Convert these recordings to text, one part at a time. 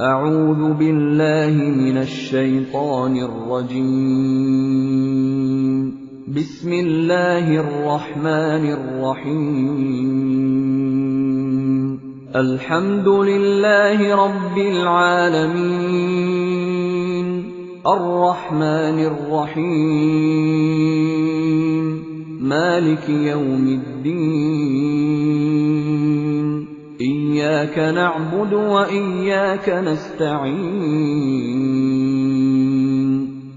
أعوذ بالله من الشيطان الرجيم بسم الله الرحمن الرحيم الحمد لله رب العالمين الرحمن الرحيم مالك يوم الدين إياك نعبد وإياك نستعين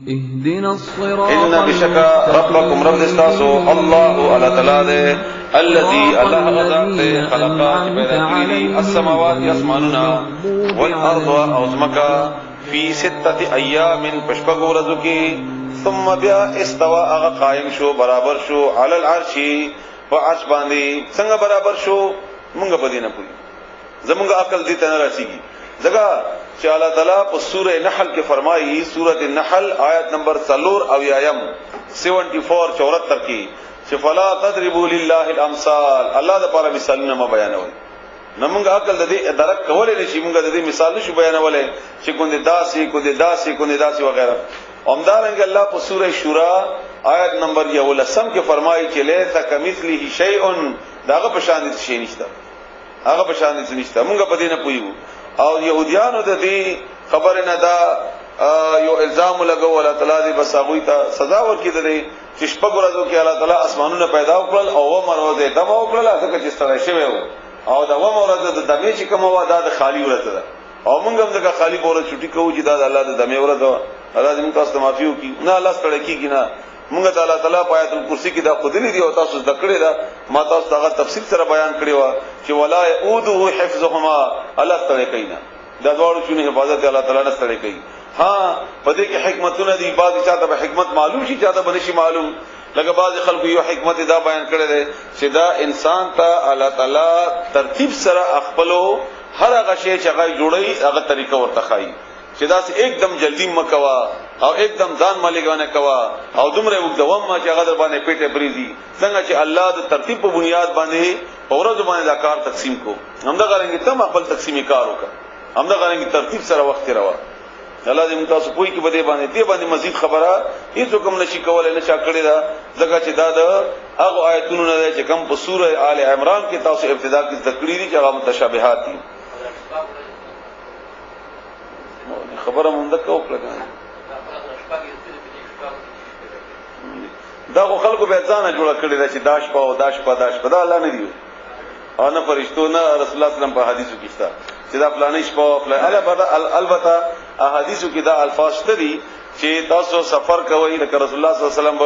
اهدنا الصراط إن بشك ربكم رب دستاسو الله على تلاده الذي الله غذات خلق بيدكيري السماوات يسماننا والأرض أوزمكا في 6 أيام پشپگو رزوكي ثم بیا استوى اغا قائم شو برابر شو على العرش وعرش باندي سنگ برابر شو مونږ په دې نه پوي زمونږ عقل دې ته نه رسیږي ځکه چې الله تعالی په سوره نحل کې فرمایي سوره النحل آیت نمبر 4 او یایم 74 74 کې چې فلا تضربوا لله الامثال الله د لپاره مثالونه ما بیانول نو مونږ عقل دې درک کولای نشي مونږ دې مثال نشو بیانولای چې کوندې داسي وغیرہ همدارنګ الله په سوره شورا آیت نمبر 11 کې فرمایي چې لیس کمثله شیء داغه په شان دي شي نشته هغه په شان دي نشته مونږ په دې نه پویو او يهوديانو د دې خبر نه دا یو الزام لګو الله تعالی دې بس هغه ته سزا ورکړي دې چې شپږ ورځو کې الله تعالی اسمانونه پیدا وکړل او و مروزه دم وکړل هغه چې ستړی شوی وو او دا و مروزه د دمه چې کوم و دا د خالی ورته ده او مونږ هم دغه خالی بوله چټي کوو چې دا د الله د دمه ورته الله دې موږ تاسو معافي وکړي نه الله ستړی کیږي نه مونږ تعالی تعالی په آیت الکرسی کې دا خودلی دی او تاسو ذکرې دا ما تاسو دا تفصیل سره بیان کړی و چې ولا يؤذه حفظهما الله تعالی کینا دا ډول شنو حفاظت الله تعالی نه ستړي کوي ها پدې کې حکمتونه دي بعض چاته به حکمت معلوم شي چاته بنشي معلوم لکه بعض خلکو یو حکمت دا بیان کړی دی چې دا انسان ته الله تعالی ترتیب سره خپلو هر هغه شی چې هغه جوړي هغه طریقه ورته خایي چې دا एकदम جلدی مکوا او एकदम ځان مالګانه کوا او دومره وګدوم ما چې هغه در باندې پیټه بریزي څنګه چې الله د ترتیب په بنیاد باندې اورز باندې دا کار تقسیم کو همدا غرانګي تم خپل تقسیمي کار وکړه همدا غرانګي ترتیب سره وخت روا الله دې تاسو کوی کې بده باندې مزید خبره هیڅ کوم نشي کولای نه چا کړی دا ځکه چې دا د هغه آیتونو نه چې کوم په سوره آل عمران کې تاسو ابتدا کې ذکر دي چې هغه متشابهات دي خبره مونږ کو کړه دا خلکو به ځانه جوړ کړی دا چې داش په دا الله نه دی او نه فرشتو نه رسول الله صلی الله علیه وسلم په حدیثو کې شته چې دا پلانیش په البته احادیثو کې دا الفاظ شته دي چې تاسو سفر کوئ لکه رسول الله صلی الله علیه وسلم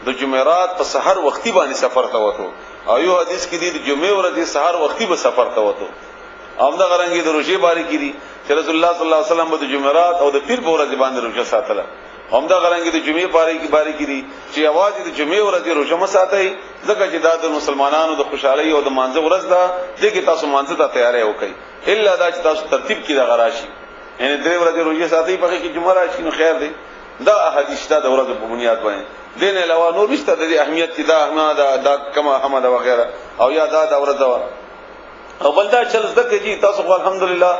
د جمعرات په سحر وختي باندې سفر ته وته او یو حدیث کې دی د جمعې ورځې سحر وختي به سفر ته وته امدا غرانګي د روزي باری کې دي چې رسول الله صلی الله علیه وسلم د جمعرات او د پیر په ورځ باندې روزه ساتله همدا غرانګي د جمعې باری کې دي چې اواز د جمعې ورځ روزه مساتای ځکه چې دا د مسلمانانو د خوشحالي او د مانځه ورځ ده دغه تاسو مانځه ته تیارې وکړي الا دا چې تاسو ترتیب کې د غراشي یعنی درې ورځې روزه ساتي په کې جمعه راشي نو خیر دی دا احادیث دا د ورځ په بنیاد باندې دین علاوه نور رشتہ د اهمیت کې دا دا کما حمد وغیرہ او یا دا ورځ او بلدا چل زده جی تاسو الحمدلله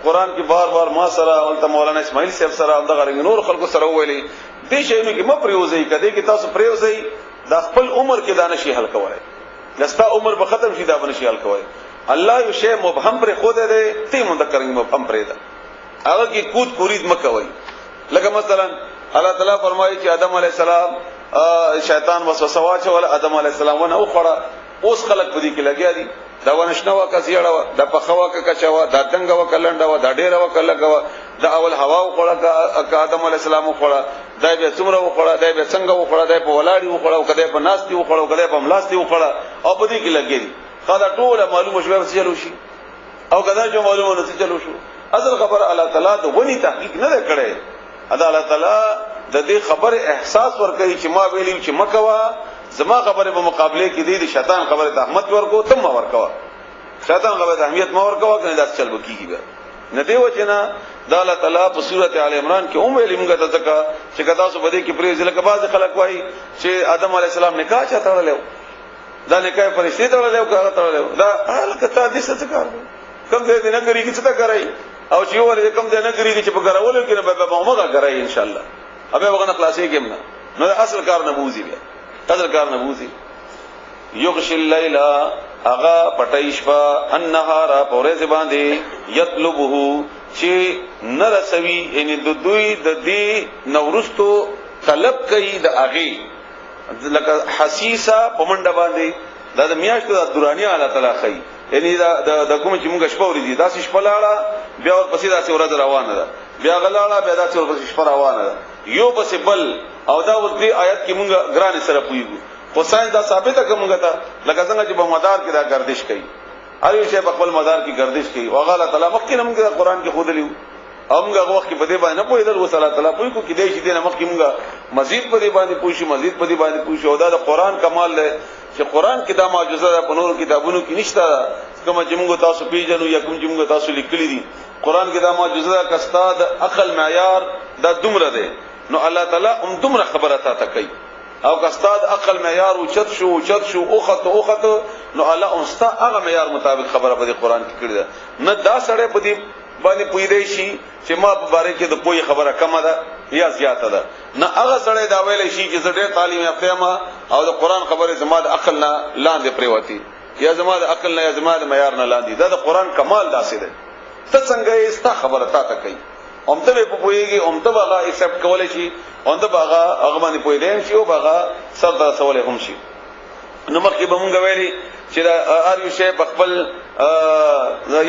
قران کې بار ما سره ولته مولانا اسماعیل صاحب سره د غرنګ نور خلکو سره ویلي دې شیونو کې م پریوزي کده کې تاسو پریوزي د خپل عمر کې دانه شي حل کوی دستا عمر به ختم شي دا بنشي حل کوی الله یو شی مبهم پر خود دې ته مذکرنګ مبهم پرې ده هغه کې کود کورید مکوي لکه مثلا الله تعالی فرمایي چې آدم علی السلام شیطان وسوسه واچول آدم علی السلام ونه خوړه اوس خلق په دې کې لګیا دي دا ونشنوا کسیړه دا پخوا کچوا دا دنګ وکلنډه دا ډیره وکلګه دا اول هوا وخړه آدم علی السلام وخړه دا به څومره وخړه دا به څنګه وخړه دا په ولاړی وخړه کده په ناستي وخړه کده په ملاستی وخړه او په دې کې لګی خدا ټول معلومه شوه چې چلو شي او کدا جو معلومه نه چلو شو اصل خبر الله تعالی د ونی تحقیق نه کړي ادا الله تعالی د دې خبر احساس ورکړي چې ما ویلی چې مکوا زما خبره په مقابله کې دی شیطان خبره د احمد ورکو تم ورکوا شیطان خبره د اهمیت ما ورکوا کنه داس چل بکیږي نه دی وچنا د الله تعالی په سورته ال عمران کې ویل موږ ته ځکه چې کدا سو بده کې پرې ځل کباز خلک وای چې آدم علی السلام نکاح چاته وړلو دا نکاح فرشتي ته وړلو دا حال کته دې څه کار کوم دې نه کوي چې څه کوي او چې ور کوم ځای نه ګریږي چې په ګرولو کې نه به موږ غراي ان شاء الله ابه وغنه خلاصې کېم نه نو اصل کار نه بوزي بیا اصل کار نه بوزي یغش الليل اغا پټایشوا النهار پورې باندې یطلبه چې نرسوي یعنی د دوی د دې نورستو طلب کوي د اغي لکه حسیسا پمنډ باندې دا د میاشتو د دورانیه الله تعالی خي یعنی د کوم چې موږ شپه ورې دي دا شپه لاړه بیا ورپسې دا ورځ روانه ده بیا غلاړه بیا دا ورپسې شپه روانه ده یو پسې بل او دا ور دې آیت کې موږ ګران سره پویګو خو ساينس دا ثابته کومه ته لکه څنګه چې په مدار کې دا گردش کوي هر یو شی په خپل مدار کې گردش کوي او الله تعالی مخکې موږ قرآن کې خود لیو او موږ هغه وخت په دې باندې نه پوهیدل و الله تعالی پوي کو کې دې شي دې نه مخکې موږ مزید په دې باندې پوښي مزید په دې باندې پوښي او دا د قرآن کمال دی چې قرآن کې دا معجزه ده په نورو کتابونو کې نشته کوم چې موږ تاسو پیژنو یا کوم چې موږ تاسو لیکلي دي قرآن کې دا معجزه ده کستا د عقل معیار دا دومره ده نو الله تعالی دومره خبره تا کوي او کستاد عقل معیار او چت شو اوخت نو الله اونستا هغه معیار مطابق خبره په قرآن کې کړی ده نه دا سړی په دې باندې پوی دی شي چې ما په باره کې د پوی خبره کمه ده یا زیاته ده نه هغه سړی دا ویل شي چې زه ډېر تعلیم یافته ما او د قرآن خبره زما د عقل نه لاندې پریوتی یا زما د عقل نه یا زما د معیار نه لاندې دا د قرآن کمال داسې ده ته څنګه یې ستا خبره تا ته کوي امته په پویږي امته هغه ایکسپټ کولای شي امته هغه باندې پوی دی چې او هغه سر دا سوال هم شي نو مخکې به مونږ ویلي چې دا هر یو شی په خپل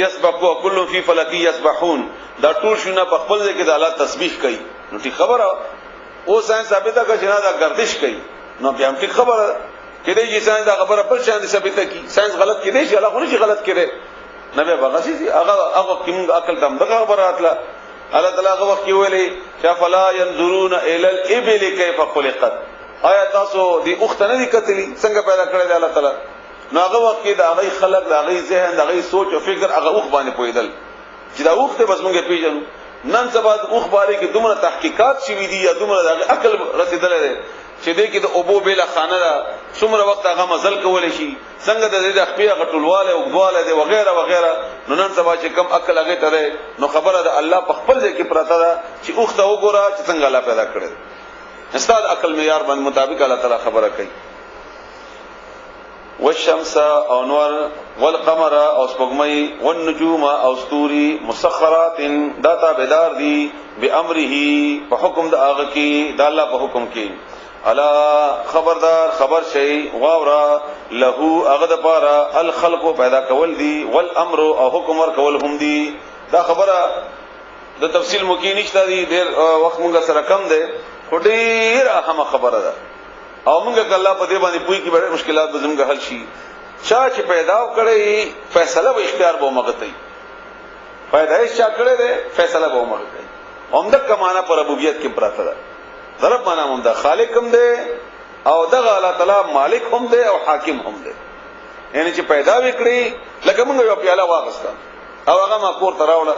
یسبقوا كل فی فلک یسبحون دا ټول شونه په خپل ځای کې د الله تسبیح کوي نو ټیک خبره او ساينس ثابته کړي چې دا گردش کوي نو بیا هم ټیک خبره کله چې ساينس دا خبره پر شان ثابته کی ساينس غلط کړي چې الله خو نه غلط کړي نه به بغسی هغه کوم عقل تم دغه خبرات لا الله تعالی هغه وخت ویلي چې فلا ينظرون الى الابل كيف خلقت آیا تاسو دی اوخت نه دي کتلی څنګه پیدا کړی دی الله تعالی نو هغه وخت کې دا هغه خلق دا هغه ذهن دا هغه سوچ او فکر هغه اوخ باندې پویدل چې دا اوخ ته بس مونږه پیژنو نن سبا اوخ باندې کې دومره تحقیقات شوي دي یا دومره عقل رسیدل دي چې دې کې د ابو بیل خانه دا څومره وخت هغه مزل کول شي څنګه د دې خپل غټولواله او غواله دي وغیرہ وغیرہ نو نن سبا چې کم عقل هغه ته نو خبره ده الله په خپل ځای کې پراته ده چې اوخ ته وګوره چې څنګه الله پیدا کړی استاد عقل معیار باندې مطابق الله تعالی خبره کوي والشمس او نور والقمر او سپوږمۍ والنجوم او ستوري مسخرات داتا بیدار دي بامره په حکم د هغه کې د الله په حکم کې الا خبردار خبر شي غاورا له هغه د پاره الخلق پیدا کول دي والامر او حکم ور کول هم دي دا خبره د تفصیل مکی نشته دي ډېر وخت مونږ سره کم ده ډېر اهم خبره ده او موږ الله په دې باندې پوي کې ډېر مشکلات به زموږ حل شي چا چې پیدا کړی فیصله به اختیار به مغتای پیدایش چا کړی ده فیصله به مغتای همدا کمانه پر ربوبیت کې پراته ده ضرب معنا هم ده خالق هم ده او دغه الله تعالی مالک هم ده او حاکم هم ده یعنی چې پیدا وکړي لکه موږ یو پیاله واغسته او هغه ما کور تراوله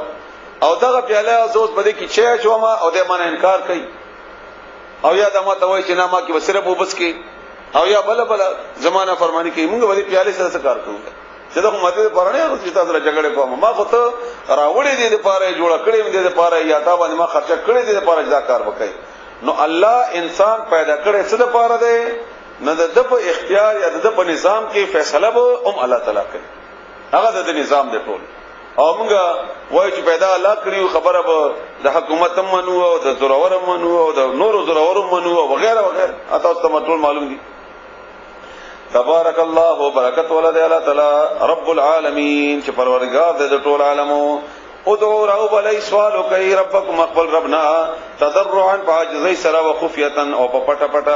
او دغه پیاله زوس بده کې چې چوما او دې باندې انکار کوي او یا دمه ته وای چې نه ما کې وسره وبس کې او یا بل زمانہ فرمانی کوي موږ ولې پیاله سره کار کوو چې دا کومه ته پرانه او چې تاسو جګړه کوم ما خو ته راوړې دي د پاره جوړ کړې دي د پاره یا تا باندې ما خرچه کړې دي د پاره ځا کار وکړي نو الله انسان پیدا کړي څه د پاره ده نه د په اختیار یا د په نظام کې فیصله به الله تعالی کوي هغه د نظام دی ټول او موږ وایو چې پیدا الله کړیو خبره به د حکومت منو او د زورور منو او د نورو زورور منو او وغیرہ وغیرہ تاسو ته ټول معلوم دي تبارک الله وبرکت ولد الله تعالی رب العالمین چې پروردگار د ټول عالمو ادعوا رب علی سوالو کوي ربکم مقبل ربنا تضرعا بعجزی سرا وخفیه او پټ پټ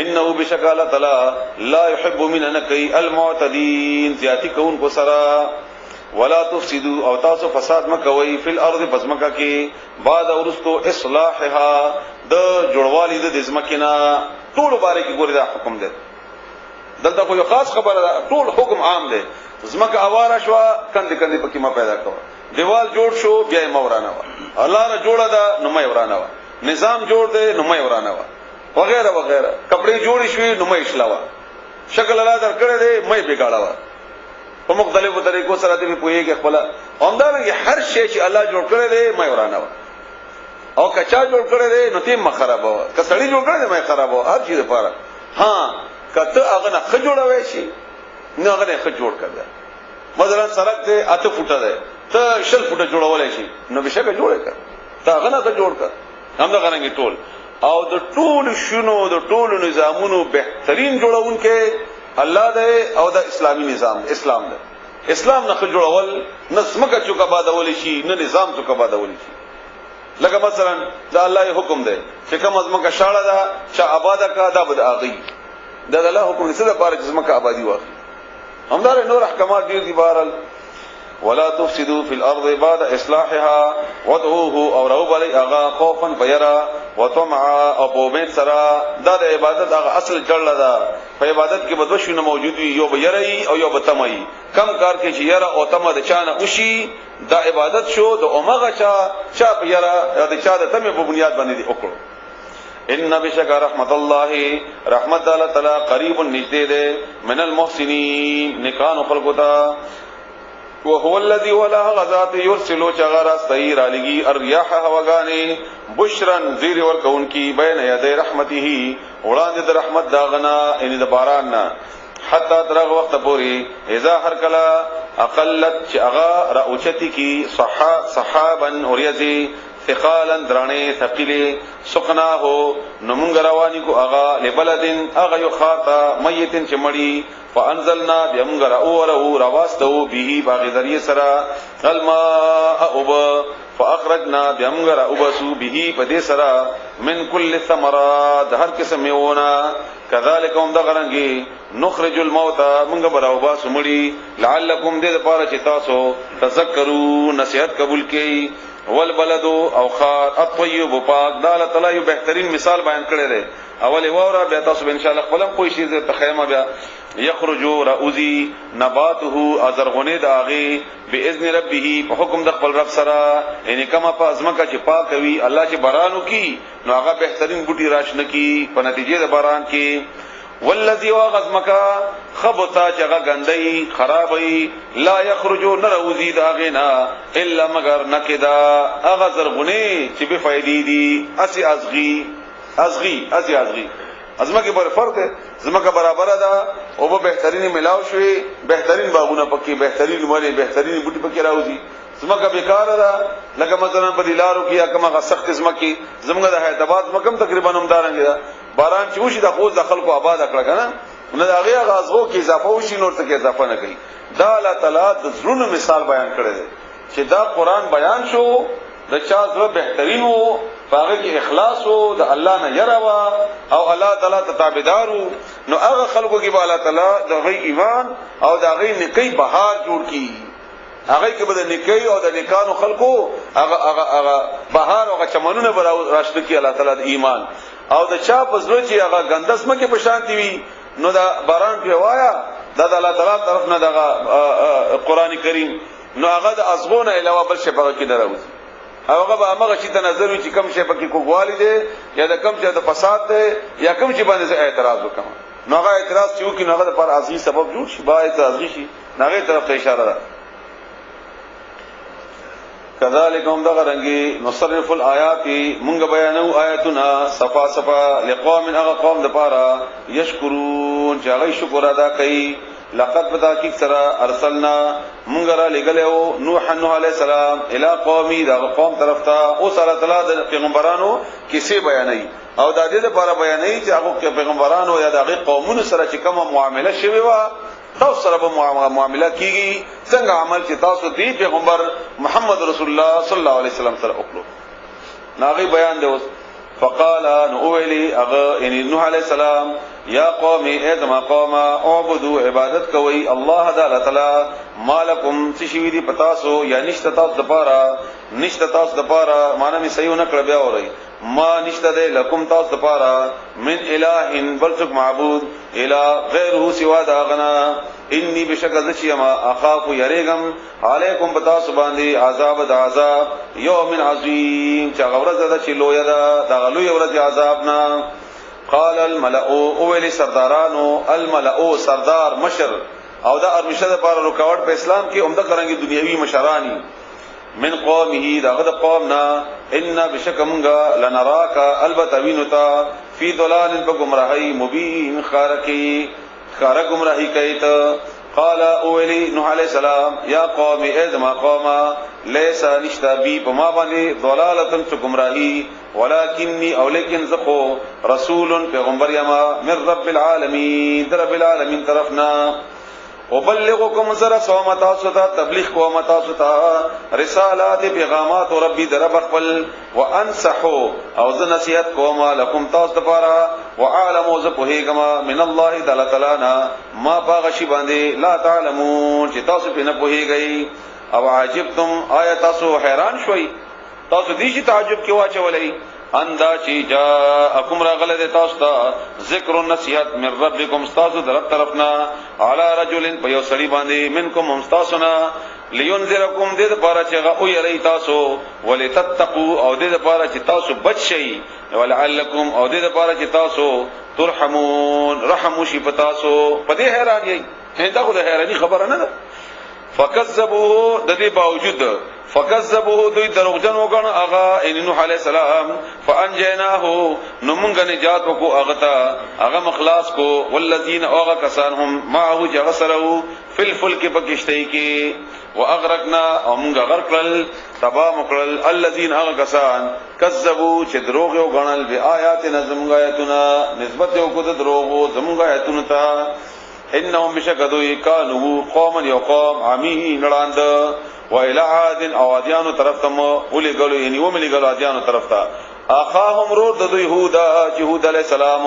انه بشکل تعالی لا يحب من نکی المعتدین زیاتی کون کو سرا ولا تفسدوا او تاسو فساد مکوئ فی الارض پسمکا کې بعد اورستو اصلاحها د جوړوالی د ځمکینا ټول باره کې ګورې دا حکم دی دلته خو یو خاص خبره ده ټول حکم عام دی ځمکه اواره شو کندې پکې ما پیدا کړ دیوال جوړ شو بیا یې مورانه و الله نه جوړه ده نو مې ورانه و نظام جوړ دی نو مې ورانه و وغیرہ وغیرہ کپڑے جوړ شوي نو مې اشلاوه شکل الله در کړه دی مې بګاړه و په مختلفو طریقو سره دې پوهیږي خپل همدارنګه هر شی چې الله جوړ کړی دی مې ورانه او کچا جوړ کړی دی نو تیم خرابو کسړی جوړ کړی دی مې خرابو هر چیز لپاره ها کته هغه نه خ جوړوي شي نه هغه نه خ جوړ کړی مثلا سړک ته اته فوټه ده ته شل فوټه جوړولای شي نو بشکه جوړه کړ ته هغه نه جوړ کړ هم دا غننګي ټول او د ټول شنو د ټول نظامونو بهترین جوړونکې الله دی او د اسلامي نظام اسلام دی اسلام نه جوړول نه سمکه چوکا بادول شي نه نظام چوکا بادول شي لکه مثلا دا الله حکم دی چې کوم ازمکه شاړه ده چې آباده کا دا بد اغي دا الله حکم نشي د پاره چې ازمکه آبادی واخلي همدار نور احکامات دي بهرال ولا تفسدوا في الارض بعد اصلاحها وادعوه او رغب علی اغا خوفا فيرا وطمعا او امید سرا دا د عبادت هغه اصل جړل ده په عبادت کې بدو شنو موجود وي یو بيري او یو بتمي کم کار کې چې یرا او تمه د چانه وشي دا عبادت شو د اومغه چا بيرا د چا د تمه په بنیاد باندې وکړو ان بشک رحمت الله رحمت الله تعالی قریب نږدې ده من المحسنین نیکانو خلقو ته وهو الذي ولا غزات يرسل چغرا سير عليږي الرياح هواغاني بشرا زير ور کون کی بين يدي رحمته وړاندې د رحمت داغنا ان د باران نه حتا درغ وخت پوری اذا هر کلا اقلت چغا راوچتی کی صحابا اوريزي ثقالا درانه ثقيله سقنا هو نمنګ رواني کو اغا لبلدن اغا يخاطا ميتن چمړي فانزلنا بيمغر اوره رواستو به باغ ذریعہ سرا الماء اب فاخرجنا بيمغر ابسو به پدې سرا من كل ثمرات هر قسم میونا كذلك هم دغرنګي نخرج الموت منګ براو باسو مړي لعلكم دې لپاره چې تاسو تذکروا نصيحت قبول کړئ والبلد او خار الطيب پاک دا الله تعالی یو بهترین مثال بیان کړی دی اول وره بیا تاسو ان شاء الله خپل کوئی شی ته تخیمه بیا یخرج رؤذی نباته ازرغنی داغي باذن ربه په حکم د خپل رب سره یعنی کما په ازمکه چې پاک وي الله چې بارانو کی نو هغه بهترین بوټي راشنه کی په نتیجه د باران کې والذي واغزمکا خبطا چغا گندئی خرابئی لا یخرجو نروزی داغینا الا مگر نکدا اغزر غنی چی بفائدی دی اسی ازغی ازمکی بر فرق ہے زمکا برابر دا او با بہترین ملاو شوی بہترین باغونا پکی بہترین مالی بہترین بوٹی پکی راوزی زمکا بیکار دا لکه مثلا پر لارو کیا کما سخت زمکی زمکا دا حیداباد زمکم تقریبا همدارنگی دا باران چې وشي د خوځ د خلکو آباد کړه کنه نو دا هغه غازو کې اضافه وشي نور څه کې اضافه نه کوي دا الله تعالی د زړونو مثال بیان کړی دی چې دا قران بیان شو د چا زړه بهترین وو هغه کې اخلاص وو د الله نه یراوا او الله تعالی ته تابعدار وو نو هغه خلکو کې به الله تعالی د غي ایمان او د غي نکي بهار جوړ کی هغه کې به د نکي او د نیکانو خلکو هغه بهار او چمنونه راشد کی الله تعالی د ایمان او د چا پزړه چې هغه غندس مکه په شانتي وي نو دا باران په وایا دا د الله تعالی طرف نه دغه قران کریم نو هغه د ازغونه علاوه بل شي په کې دروځي هغه به هغه چې نظر وي چې کم شي په کې کوګوالي دي یا د کم چې د فساد دي یا کم چې باندې اعتراض وکم نو هغه اعتراض چې وکړي نو هغه پر ازغي سبب جوړ شي باید ازغي شي هغه طرف ته اشاره ده كذلك هم دغرنگي نصرف الآيات منغ بیانو آیاتنا صفا صفا لقوم اغا قوم دپارا یشکرون چاگئی شکر ادا کئی لقد پتا کی سرا ارسلنا منغ را لگلیو نوح علیہ السلام الى قومی دا قوم طرف تا او سارا تلا دا پیغمبرانو کسی بیانی او دا دې لپاره بیانای چې هغه پیغمبرانو یا د قومونو سره چې کومه معامله شوی و تاسو سره به معامله کیږي څنګه عمل چې تاسو دی پیغمبر محمد رسول الله صلی الله علیه وسلم سره وکړو ناغي بیان دی فقال نوویلی اغه یعنی نوح علیہ السلام یا قوم ازما قوم اعبدوا عبادت کوي الله تعالی مالکم تشوی دی پتاسو یا نشتا تاسو دپارا معنا می صحیح نه کړ بیا اوري ما نشته ده لکم تاسو دپارا من الہ بلڅک معبود الہ غیره سوا داغنا انی بشک ذشیما اخاف یریغم علیکم بتاسو باندې عذاب یوم عظیم چا غورز ده چې لوی ده دا لوی ورځ عذابنا قال الملأ اول سردارانو الملأ سردار مشر او دا ارمشه لپاره رکاوټ په اسلام کې عمده کرانګي دنیوي مشرانی من قومه داغد قومنا ان بشکمغا لنراک البتوینتا فی ضلال بگمراهی مبین خارقی خار گمراهی کیت قال اولی نوح علیہ السلام یا قوم ازما قوما لیسا نشتا بی پما باندې ضلالتن چ گمراهی ولکنی او لیکن زخو رسول پیغمبر یما من رب العالمین در رب العالمین طرفنا وبلغكم زر صومتا ستا تبلیغ کو متا ستا رسالات پیغامات ربی در بخل وانصحو او ز نصیحت کو ما لكم تاس دپارا وعالم ز پوهیگما من الله تعالی تعالی ما باغشی باندې لا تعلمون چې تاسو په نه پوهیږئ او عجبتم آیات تاسو حیران شوي تاسو دې چې تعجب کې واچولئ اندا چی جاءکم راغله د تاسو ته ذکر النصیحت من ربکم استاسو در طرفنا علی رجل په یو سړي باندې منکم مستاسنا لینذرکم دې لپاره چې هغه او یری تاسو ولتتقوا او دې لپاره چې تاسو بچ شئ ولعلکم او دې لپاره چې تاسو ترحمون رحم شي پتاسو په دې حیران یې دا خو د حیرانی خبره نه ده فکذبوه د دې باوجود فکذبوه دوی دروغجن وګڼه هغه نوح علیہ السلام فانجیناه نو مونږ نجات وکړو هغه ته هغه مخلاص کو والذین اوغه کسان هم معه جغسرو فل فلک پکشتای کی واغرقنا او مونږ غرقل تبا مقرل الذین اوغه کسان کذبوا چې دروغ وګڼل به آیات نظم آیاتنا نسبت یو کو د دروغ زموږ آیاتونو ته انهم بشکدوی کانوا قوما یقوم عمی نړاند و الى عاد او عادیانو طرف ته ولي غلو یعنی و ملي غلو عادیانو طرف ته اخاهم رود د يهودا يهود عليه السلام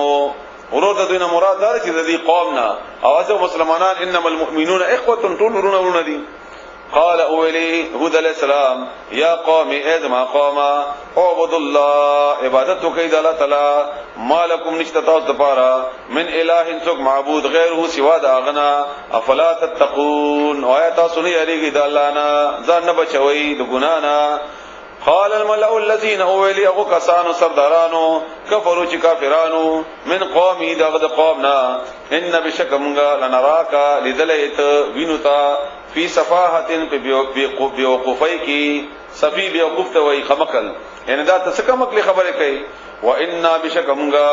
ورود د دینه مراد ده چې د دې قومنا اواز مسلمانان انما المؤمنون اخوه طولرون ولدي قال اولي هود عليه السلام يا قوم ادما قوما اعبدوا الله عبادت کوي د الله تعالی مالکم نشتتاس دپارا من الہ څوک معبود غیره سوا د اغنا افلا تتقون آیات سنی یریږي د الله نه ځان نه بچوي د ګنا نه قال الملأ الذين اولي او کسانو سردارانو کفروا چې کافرانو من قومي دغه قومنا ان بشکمغا لنراک لذلیت وینتا فی صفاحتن په بیوقوفی کی صفی بیوقوف ته وای خمقل یعنی دا تسکمقلی خبره کوي وان بشکمغا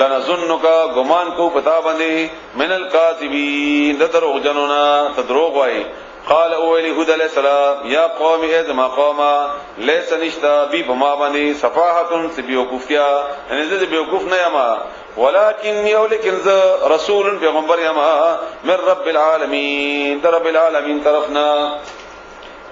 لنظنک گمان کو پتا باندې من الکاذبین د دروغ جنونا تدروغ وای قال اولی هود علیہ السلام یا قوم ازما قوما لیس نشتا بی بما باندې صفاحتن بیوقوفیا یعنی زه بیوقوف نه یما ولكن يولكن رسول پیغمبر یما من رب العالمین در رب العالمین طرفنا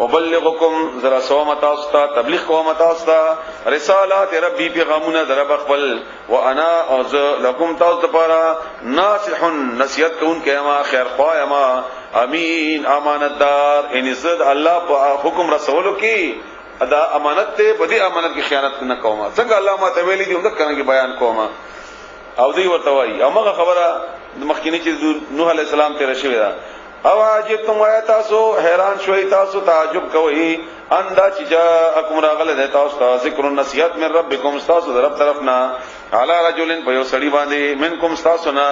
وبلغكم ذرا صومتا استا تبلیغ قومتا استا رسالات ربی پیغامونه در بخبل وانا اوز لكم تاسو لپاره ناصح نصیحت کون کما خیر خواهما امین امانتدار ان زد الله په حکم رسولو کی ادا امانت ته په دې امانت کې خیانت نه کومه څنګه الله ما ته ویلي دی موږ څنګه بیان کومه او دی ورته وای او هغه خبره مخکینی چې نوح علی السلام ته رشوي دا او عجبتم تاسو حیران شوي تاسو تعجب کوئ اندا چې جاءکم راغله تاسو ته ذکر النصیحت من ربکم تاسو در طرفنا علی رجل په یو سړي باندې منکم تاسو نه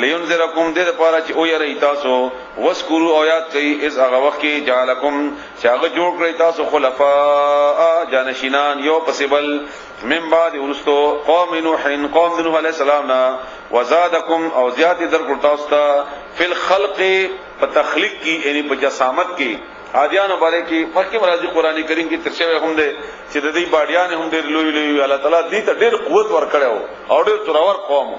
لینذرکم دې لپاره چې او یری تاسو وذکروا او یاد کړئ از هغه وخت کې جعلکم چې هغه جوړ کړی تاسو خلفاء جانشینان یو پسبل من بعد ورستو قوم نوح نوح علیہ السلام نا وزادکم او زیات در کړ تاسو ته فل خلق په تخلیق کی یعنی په جسامت کی عادیانو باندې کی مخکې مرادی قرآنی کریم کی ترشوی هم ده چې د دې باډیان هم ډېر لوی لوی الله تعالی دې ته ډېر قوت ورکړو او ډېر ترور قوم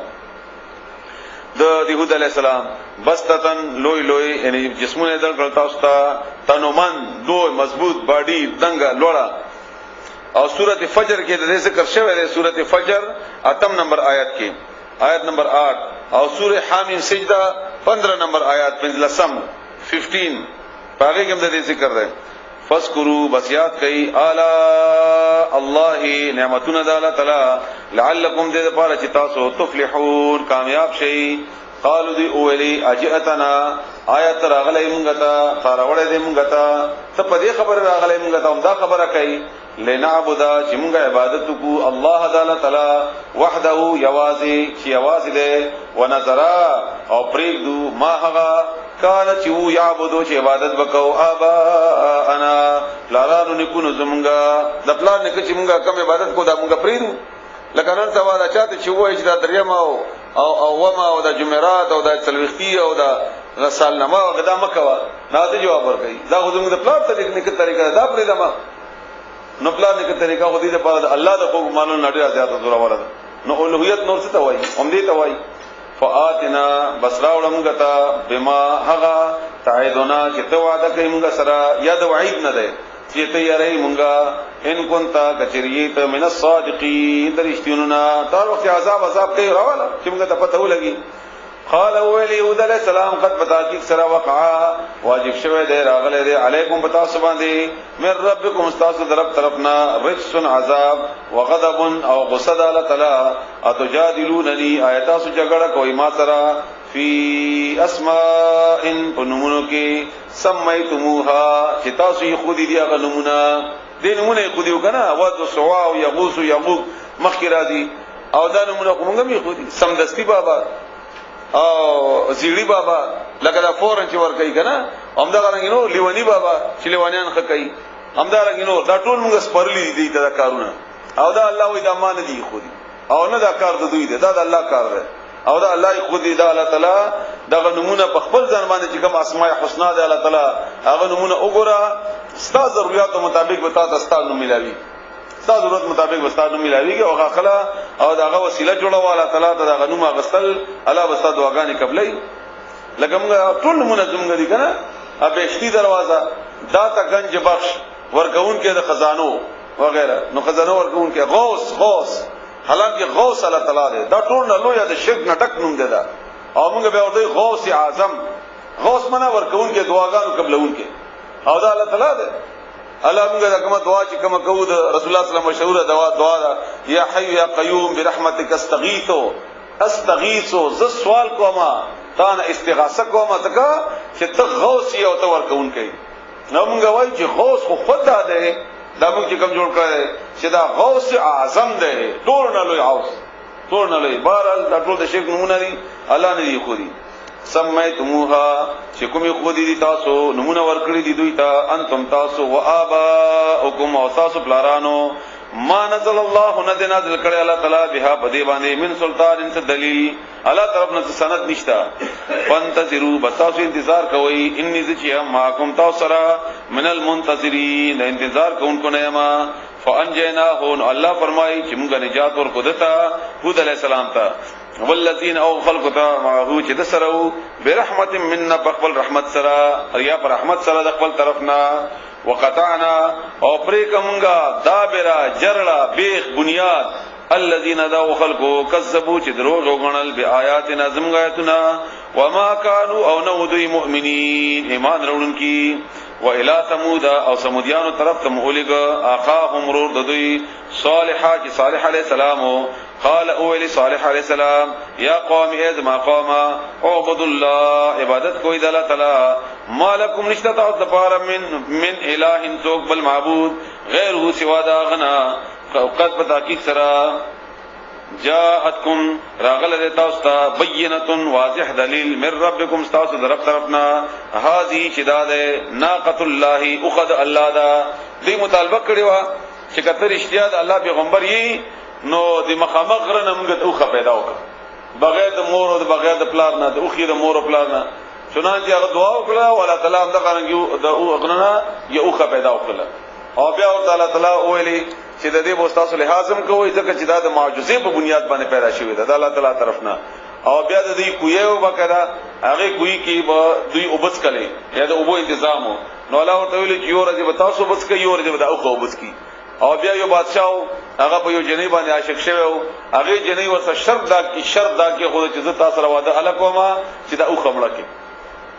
د یهود علی السلام بستتن لوی لوی یعنی جسمونه در کړ تاسو ته تنومن دوه مضبوط باډی دنګ لوړه او سورۃ فجر کې د ذکر شوی دی سورۃ فجر اتم نمبر آیت کې آیت نمبر 8 او سورۃ حامیم سجدہ 15 نمبر آیات 15 پاگے کے اندر ذکر ہے فذکروا بسیات کئی اعلی اللہ نعمتنا اللہ تعالی لعلکم دې لپاره چې تاسو تفلحون کامیاب شئ قالو دی اولی اجئتنا آیت راغلی مونږ ته فاروړې دی مونږ ته ته په دې خبر راغلی مونږ ته هم دا خبره کوي لنعبد چې مونږ عبادت کو الله تعالی وحده یوازي چې یوازي دی ونذرا او پریږدو ما هغه کان چې و یعبدو چې عبادت وکاو ابا انا لارانو نکونو زمونږه د پلان نه چې مونږه کوم عبادت کو دا مونږه پریږدو لکه نن سبا دا چاته چې وایي چې دا دریم او وما او د جمعرات او د سلوختی او د غسل نما او غدا مکوا نه ته جواب ورکړي دا خو زموږ د پلان ټیکنیک طریقه دا پرې دما نو پلان کې طریقه خو دې د پاره الله د حکم مانو نه ډیر زیات زور ولا نو اولویت نور څه ته وایي هم دې ته وایي فآتنا بسراولم غتا بما هغه تعیدنا چې ته وعده کوي موږ سره یاد وعید نه ده چې ته یې مونږه ان كنت کچریت من الصادقین درشتوننا تر وخت عذاب کوي راواله چې موږ ته پته ولګي قال ولي يهود عليه السلام قد بتاكيد سرا وقع واجب شوه دے راغله دے علیکم بتا سبحان دے من ربکم استاسو رب طرفنا رجس عذاب وغضب او غصد الله تعالی اتجادلونني آیاتو جګړه کوي ما سرا فی اسماء پنمونو کې سمیتموها چې تاسو یې خودی دی هغه نمونه دې نمونه خودی وکنه واد سوا او یغوس او یغوق مخکې راځي او دا نمونه کومه می خودی سمدستی بابا او زیړی بابا لکه دا فورن چې ور کوي کنه همدا غنګینو لیونی بابا چې لیوانیان خ کوي همدا رنګینو دا ټول موږ سپرلی دي دا کارونه او دا الله وې د امان دي خودی او نه دا کار د دوی دی دا د الله کار دی او دا الله خودی دا الله تعالی دا نمونه په خپل ځان باندې چې کوم اسماء الحسنا دی الله تعالی هغه نمونه وګوره ستا ضرورت مطابق به تاسو ستاسو ملاوي ستا ضرورت مطابق وستانو ملاویږي او غاخلا او داغه وسیله جوړه والا تعالی ته داغه نوم غسل الله وستا دعاګانې قبلې لګم ټول منظم غدي کنه ابهشتي دروازه دا تا گنج بخش ورکون کې د خزانو وغیرہ نو خزانو ورکون کې غوث حالانکه غوث الله تعالی دی دا ټول نه لوی د شرک نټک نوم دی دا او موږ به ورته غوث اعظم غوث منا ورکون کې دعاګانو قبلون کې او دا الله تعالی دی الله موږ دا کومه دعا چې کومه کوو د رسول الله صلی الله علیه وسلم مشهور دعا ده یا حی یا قیوم برحمتک استغیث ز سوال کوما تا نه استغاثه کوما تکا چې ته غوث یې او ته ورکون کوي نو موږ وایي چې غوث خو خود ده دا موږ چې کوم جوړ کړی چې دا غوث اعظم ده ټول نه لوی غوث ټول نه لوی بهرحال دا ټول د شیخ نمونه دي الله نه دی خو دي سمیتموها چې کومي خو دي تاسو نمونه ورکړي دي دوی ته انتم تاسو و اباؤکم او تاسو پلارانو ما نزل الله ند نازل کړي الله تعالی بها بدی باندې من سلطان انت دلیل الله طرف نه سند نشتا فانتظروا بتاسو انتظار کوئ انی ذچیا ماکم تاسو را من المنتظرین انتظار کوونکو نه ما فانجیناه الله فرمایي چې موږ نجات ورکو دتا هود علی السلام ته والذین او خلقتا معه چې دسرو برحمت منا بقبل رحمت سرا یا پر رحمت سرا د خپل طرفنا وقطعنا او پریکمغا دابرا جرلا بیخ بنیاد الذين ذو خلقوا كذبوا چې دروغ وګڼل بیااتنا زمغایتنا وما كانوا او نو دوی مؤمنین ایمان وروړونکي و الى ثمود او ثمودیانو طرف ته مولګ اخاهم رور دوی صالحا چې صالح علیہ السلام قال اول صالح علیہ السلام یا قوم اذ ما قوم اعبدوا الله عبادت کوئی د الله تعالی مالکم نشتا تاسو من الہ ذوق بل معبود غیره سوا دا غنا قد بتاکید سرا جاءتكم راغله تاسو ته بینه واضح دلیل من ربکم تاسو درف طرفنا هذه شداد ناقۃ الله اخذ الله دا دې مطالبه کړی و چې کتر اشتیاد الله پیغمبر یې نو د مخامخ غره موږ اوخه پیدا وکړه بغیر د مور او بغیر د پلار نه د اوخې د مور او پلار نه چنانچه هغه دعا وکړه ولا تعالی هم د قرانګو د اوغنه یې اوخه پیدا وکړه او بیا ور تعالی ویلي چې د دې بوستاسو لحاظم کوي ځکه چې دا د معجزې په بنیاد باندې پیدا شوی ده د الله تعالی طرفنا او بیا د دې کویو وکړه هغه کوی کې به دوی وبس کړي یا د اوبو تنظیم نو الله ورته ویلي چې یو ورځ به تاسو وبس کوي یو ورځ به دا اوخه وبس کوي او بیا یو بادشاہ هغه په یو جنې باندې عاشق شوی او هغه جنې ورته شرط دا کې خو چې زه تاسو راوده الکوما چې دا اوخه مړه کې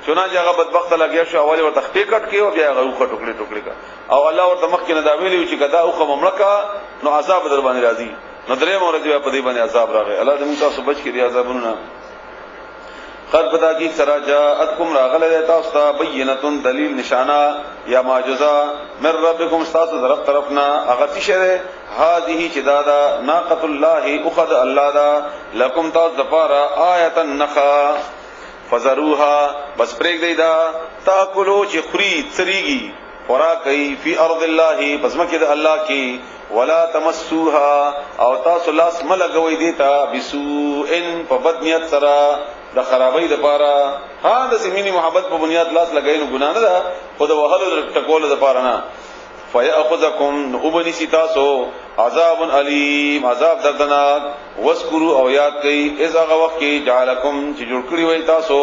چنانچه هغه بدبخت لګیا شو اول ورته خپې کټ کې او بیا هغه اوخه ټوکلي کا او الله ورته مخ کې نه دا ویلی چې کدا اوخه مملکه نو عذاب در باندې راځي نو درې مورځي په دې باندې عذاب راغی الله دې موږ تاسو بچ کړي عذابونو قد بدا کی سرا جاءتکم راغله تاسو ته بینتون دلیل نشانه یا معجزه من ربکم استاسو طرف طرفنا اغتی شره هذه چدادا ناقۃ الله اخذ الله دا لکم تاسو دپارا آیه النخا فزروها بس پرېګ دی دا تاکلو چې خوري تریږي خوراکي فی ارض الله بس مکه د الله کی ولا تمسوها او تاسو لاس ملګوي دیتا بسوء په بدنیت سره د خرابۍ لپاره ها د زمینی محبت په بنیاد لاس لګاینو ګنا نه ده خو د وهلو ټکول لپاره نه فیاخذکم وبنی سیتاسو عذاب علیم عذاب دردناک واذکروا او یاد کئ اذا وقت کې جعلکم چې جوړ کړی وای تاسو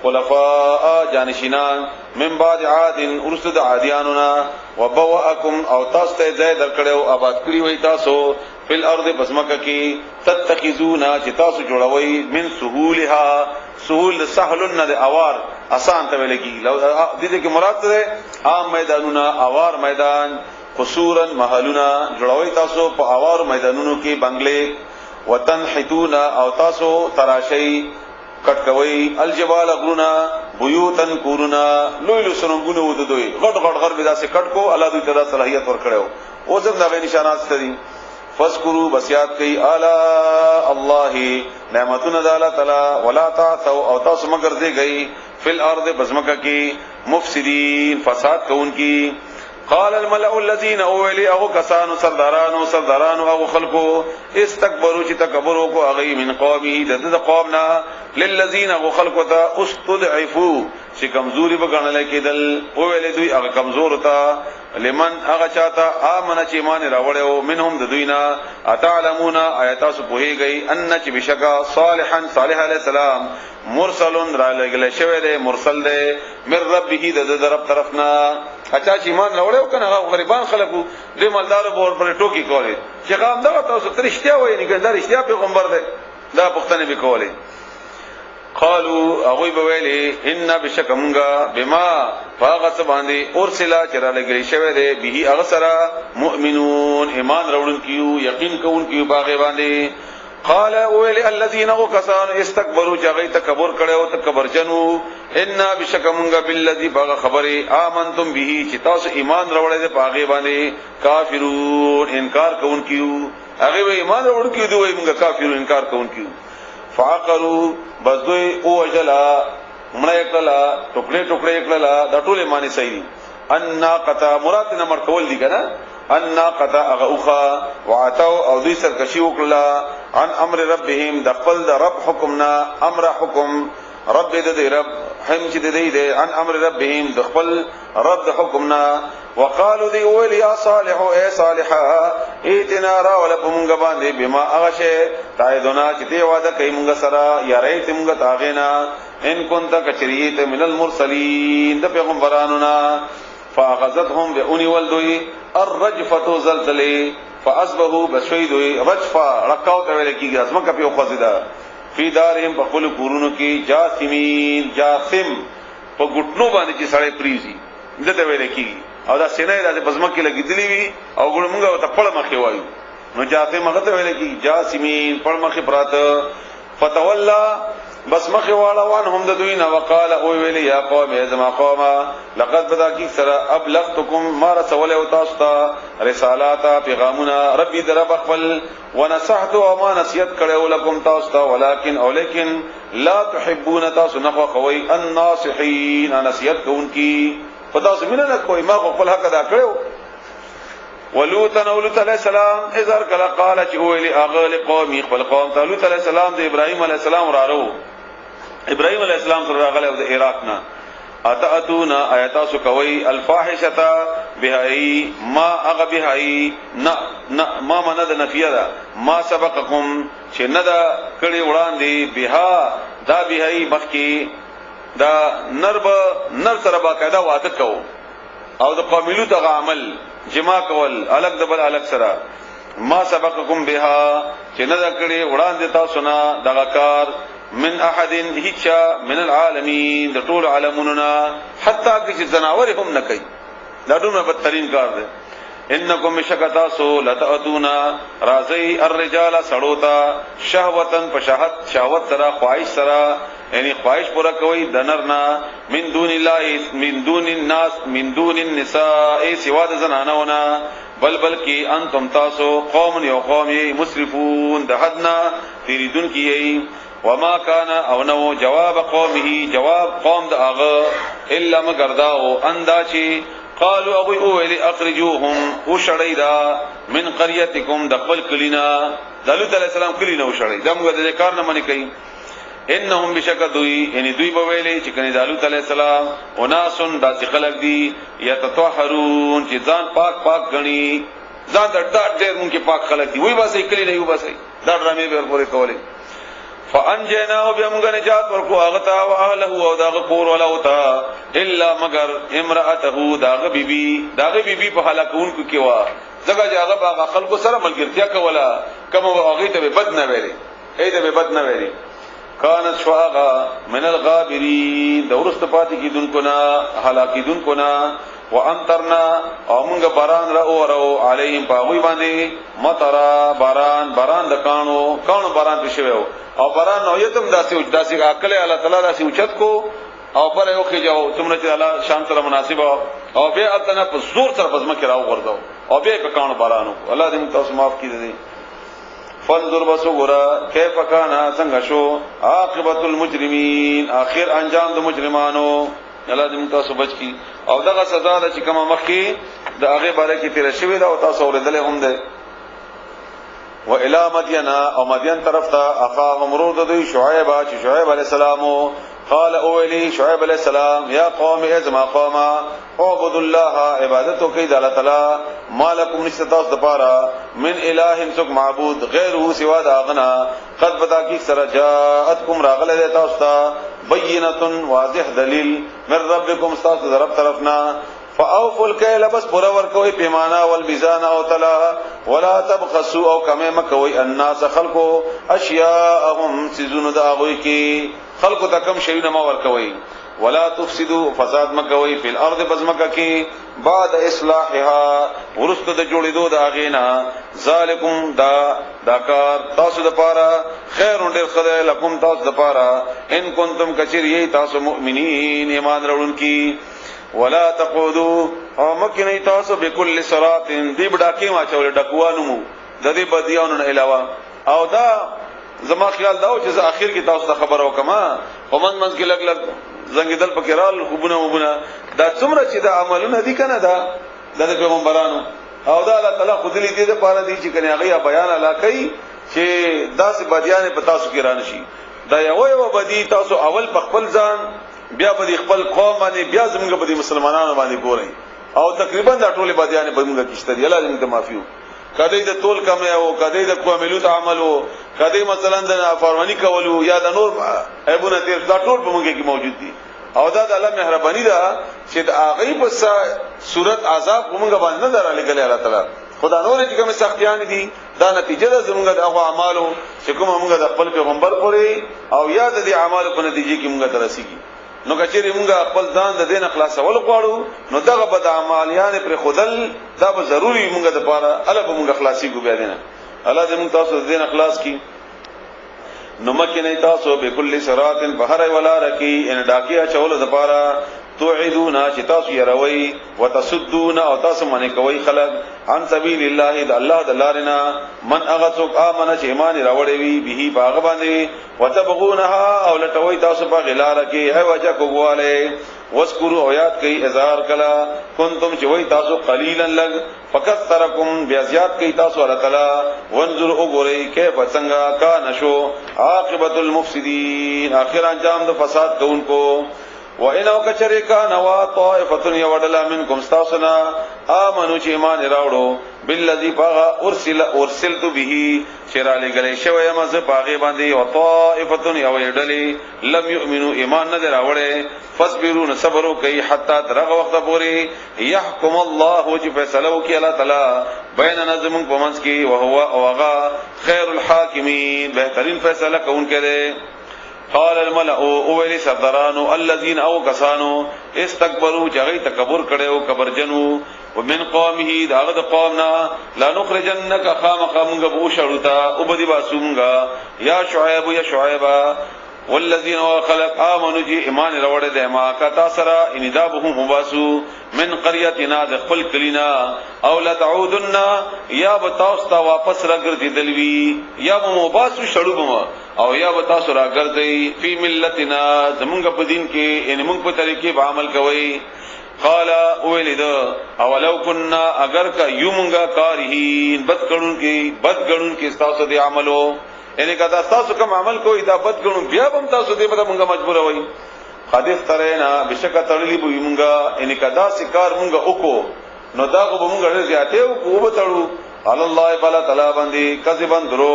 خلفاء جانشینان من بعد عاد ارسد عادیاننا وبوأکم او تاسو ته ځای درکړو آباد کړی وای تاسو فل ارض بسمکه کی تتخذونا چې تاسو جوړوي من سهولها سهول سهلن د اوار آسان ته ویل کی د دې کې مراد ده عام میدانونه اوار میدان قصورن محلونه جوړوي تاسو په اوار میدانونو کې بنگلې وتنحتون او تاسو تراشی کټکوي الجبال غرونا بيوتن کورونا لوی لوی سرنګونه ودوي غټ غټ غر بدا سے کټکو الله دوی ته صلاحيت ور کړو او زم دا نشانات ستدي فذكروا بسيات کوي الا الله نعمتنا الله تعالی ولا تعثوا او تاسو مگر دې گئی فل ارض بزمکه کی مفسدين فساد کوونکی قال الملأ الذين اولي او كسانو سردارانو او خلقو استكبروا چې تکبروا کو اغي من قومه د قومنا للذين او خلقو ته استضعفوا چې کمزوري بغنل کېدل او ویل دوی هغه کمزور تا لمن هغه چاته امنه چې ایمان راوړیو منهم د دوینا اتعلمون آیات سو پوهیږي ان چې بشکا صالح علیہ السلام مرسل را لګل شوی دی مرسل دی من ربه د رب طرفنا اچھا چې ایمان راوړیو کنه هغه غریبان خلکو دې مالدار بور پر ټوکی کوي چې قام دا تاسو ترشتیا وایي نه ګندار اشتیا پیغمبر دی دا پښتنه به کوي قالوا اغوی بویلی ان بشکمغا بما فاغس باندې ارسلا چرا لګی شوی دی به اغسرا مؤمنون ایمان راوړون کیو یقین کوون کیو باغ باندې قال ویل الذين كسان استكبروا جغی تکبر کړو تکبر جنو ان بشکمغا بالذي باغ خبره امنتم به چې تاسو ایمان راوړل دی باغ باندې کافرون انکار کوون کیو هغه ایمان راوړ کیو دوی موږ کافرون انکار کوون کیو فعقروا بزوی او اجلا مړی کړلا ټوکړي کړلا د ټوله معنی صحیح ان قطا مراد نه مر کول دي کنه ان قطا اغوخا وعتو او دوی سرکشي وکړه عن امر ربهم د خپل د رب حکمنا امر حکم رب د رب هم چې دی عن امر ربهم د خپل رب د حکمنا وقالوا ذي اول يا صالح اي صالحا ائتنا را ولكم غبان بما اغشه تایدنا چې دی وعده کوي موږ سره یا ریت موږ تاغینا ان كنت كشريت من المرسلين د پیغمبرانو نا فاخذتهم بأني ولدوي الرجفه زلزله فاصبحوا بشيدوي رجفه رکاو ته ویل کیږي ازمکه په خوځیدا فی دارهم په خپل کورونو کې جاثمین جاثم په ګټنو باندې چې سړی پریزي دته ویل کیږي او دا سینې د بزمکه لګیدلی وی او ګړ مونږه ته پړ مخې وایو نو جاثم هغه ته ویل کیږي جاثمین پړ مخې پراته فتولى بس مخې واړه وان هم د دوی نه وقاله او ویل یا قوم ازما قوما لقد بدا کی سرا ابلغتکم ما رسول او تاسو ته رسالات پیغامنا ربي درب خپل ونصحت او ما نصیحت کړو لكم تاسو ته ولكن لا تحبون تاسو نه خوي الناصحين نصیحت کوونکی پتہ سمینه نه کوئی ما خپل حق ادا کړو ولوط علیہ السلام اذر کلا قال چې هو لی اغل قومي خپل قوم ته لوط علیہ السلام د ابراهيم علیہ السلام رارو ابراهيم علیہ السلام سره راغله د عراق نه اتاتون آیات سو کوي الفاحشه بهاي ما اغبهاي ما منذ نفيا ما سبقكم چې نه دا کړي وړاندې بها دا بهاي مخکي دا نر سره باقاعده واده کو او د قوملو ته عمل جما کول الګ دبل الګ سره ما سبقكم بها چې نه دا کړي وړاندې تاسو نه دغه کار من احد هیڅ من العالمین د ټول عالمونو حتی چې زناور هم نه کوي دا ډېر بدترین کار دی انکم بشکتاسو لتاتونا رازی الرجال سړوتا شهوتن پشهت شهوت سرا خواهش سرا یعنی خواهش پورا کوي دنرنا من دون الله من دون الناس من دون النساء سوا د زنانونا بلکی انتم تاسو قوم یو قوم مسرفون د حدنا تیریدون کی وما كان او نو جواب قومه جواب قوم د اغه الا مگرداو انداچی قالوا ابو اولی اخرجوهم وشړیدا من قريتكم دخل کلینا دلوت علیہ السلام کلینا وشړی دمغه د کار نه منی کوي انهم بشکدوی یعنی دوی په ویلې چې کني دالوت علیہ السلام وناسن داسې خلق دي یتطهرون چې ځان پاک پاک غني ځان د ډېر مونږ کې پاک خلق دي وای باسي کلی نه یو باسي دا ډرامې به ورپورې کولې فانجیناه بهم نجات ورکو اغتا او اهله او داغه کور ولا وتا الا مگر امراته داغه بیبي په هلاکون کو کیوا زګه هغه باغ خلکو سره ملګرتیا کولا کوم هغه ته بد نه ویلي ایته به بد نه ویلي کانت شواغا من الغابرین دورست پاتی کی دن کنا حلاکی دن کنا وانترنا او منگا باران را اورو علیہم پاغوی باندی مطرا باران دا کانو باران پیشویو او باران نویتم داسی اکل اللہ تعالی داسی اچت کو او پر اوخی جاو تم نچر اللہ شان سر مناسب او بے اتنا پر زور سر بزمکی راو گردو او بے پہ کانو بارانو اللہ دی متوس معاف کی دی فانظر بسو گورا کیف کانا څنګه شو عاقبت المجرمین اخر انجام د مجرمانو الله دې موږ تاسو بچ کی او دغه سزا د چې کومه مخ کی د هغه باره کې تیر شوی دا او تاسو ورېدل هم ده و الى مدین او مدین طرف ته اخاهم رود دوی شعیب علیہ السلام قال اولی شعیب علیہ السلام یا قوم ازما قوم عبد الله عبادت کوي د الله تعالی مالکم نشتاس د پارا من الہ سک معبود غیره سوا د اغنا قد بدا کی سر جاءتکم راغله د تاسو ته بینه واضح دلیل من ربکم استاس رب طرفنا فاوفوا الكيل بس پورا ورکوي پیمانه والميزان او تلا ولا تبخسوا او کمه مکوي الناس خلقو اشیاءهم سيزون داوي کی خلقو تکم شي نه ما ورکوي ولا تفسدوا فساد مکوي په الارض بزمکه کی بعد اصلاحها ورست د جوړېدو د اغینا ذالکم دا کار تاسو د پاره خیر ډیر خدای لکم تاسو د پاره ان کنتم کثیر تاسو مؤمنین ایمان راوړونکي ولا تقودوا او مکنی تاسو بكل صراط دی بډاکی ما چول ډکوانو د دې بدیانو نه علاوه او دا زما خیال دا چې اخر کې تاسو ته خبر وکما ومن کې لګ زنګیدل پکرال خوبونه وبونه دا څومره چې دا عملونه دي کنه دا د پیغمبرانو او دا الله تعالی خود دې دې لپاره دي چې کنه هغه بیان علاقه چې داسې بدیان په تاسو کې رانشي دا یو بدی تاسو اول په خپل ځان بیا په خپل قوم باندې بیا زموږ په مسلمانانو باندې ګورئ او تقریبا دا ټول بدیان په موږ کې شته دی الله دې معافيو کدی د تول کم او کدی د کوملو عملو کدی مثلا د فرمانی کولو یا د نور ایبونه تیر دا ټول په موږ کې موجود دي او دا د الله مهرباني ده چې د هغه په صورت عذاب موږ باندې نه درالې غلې الله تعالی خدا نور چې کوم سختيان دي دا نتیجه ده زموږ د هغه اعمالو چې کوم موږ د خپل پیغمبر پورې او یا د دې اعمالو په نتیجه کې موږ ترسيږي نو کچېری موږ خپل ځان د دین خلاصول غواړو نو دغه بد اعمالیان پر خودل دا به ضروری موږ د پاره الله به موږ خلاصي کو بیا دینه الله دې موږ تاسو د دین اخلاص کی نو مکه نه تاسو به کل صراط بهر ولا رکی ان ډاکیا چول د پاره توعدون چې تاسو يروي وتصدون او تاسو باندې کوي خلق عن سبیل الله د الله د لارنا من اغثق امن چې ایمان راوړي وي به باغ باندې وتبغونها او لټوي تاسو په غلار کې هي وجه کوواله واذکروا او یاد کوي اظهار کلا کنتم چې وای تاسو قلیلا لگ فقط ترکم بیا زیات کوي تاسو الله تعالی وانظر وګورئ کیف څنګه کا نشو عاقبت المفسدين اخر انجام د فساد کوونکو وَإِنَوْ كَچَرِكَا نَوَا طَائِفَةٌ يَوَدَلَا مِنْكُمْ اسْتَاسُنَا آمَنُوا چې ایمان راوړو بالذي باغ ارسلت به شرالی گلی شوی مز باغ باندې او طائفه یو یډلی لم یؤمنوا ایمان نه راوړې فصبروا صبروا کوي حتا ترغه وخت پورې يحكم الله چې فیصله وکي الله تعالی بین نظم پمنس کی او هو اوغا خیر الحاکمین بهترین فیصله کوونکی دی قال الملأ اولی سردارانو الذين او کسانو استكبروا جغی تکبر کړو کبرجنو ومن قومه داغد قومنا لا نخرجنك خامقا بوشرتا وبدي باسونغا يا شعيب والذین خلق آمنوا جی ایمان روڑ دے ما کتا سرا اندابهم مباسو من قریتنا د خپل کلینا او لتعودن یا بتاوستا واپس راګرځي دلوي یا مباسو شړو بم او یا بتاسو راګرځي فی ملتنا زمونږ په دین کې ان موږ په طریقې به عمل کوي قال اولد اولو كنا اگر کا یومغا کارهین بدګړون کې تاسو دې عملو یعنی کدا تاسو کوم عمل کوی دا بد ګڼو بیا هم تاسو دې په مونږه مجبور وای حدیث ترینا بشک تړلی بو مونږه یعنی کدا سکار مونږه وکړو نو دا کو مونږه زیاته او کو بتړو علی الله بلا تعالی باندې کذبن درو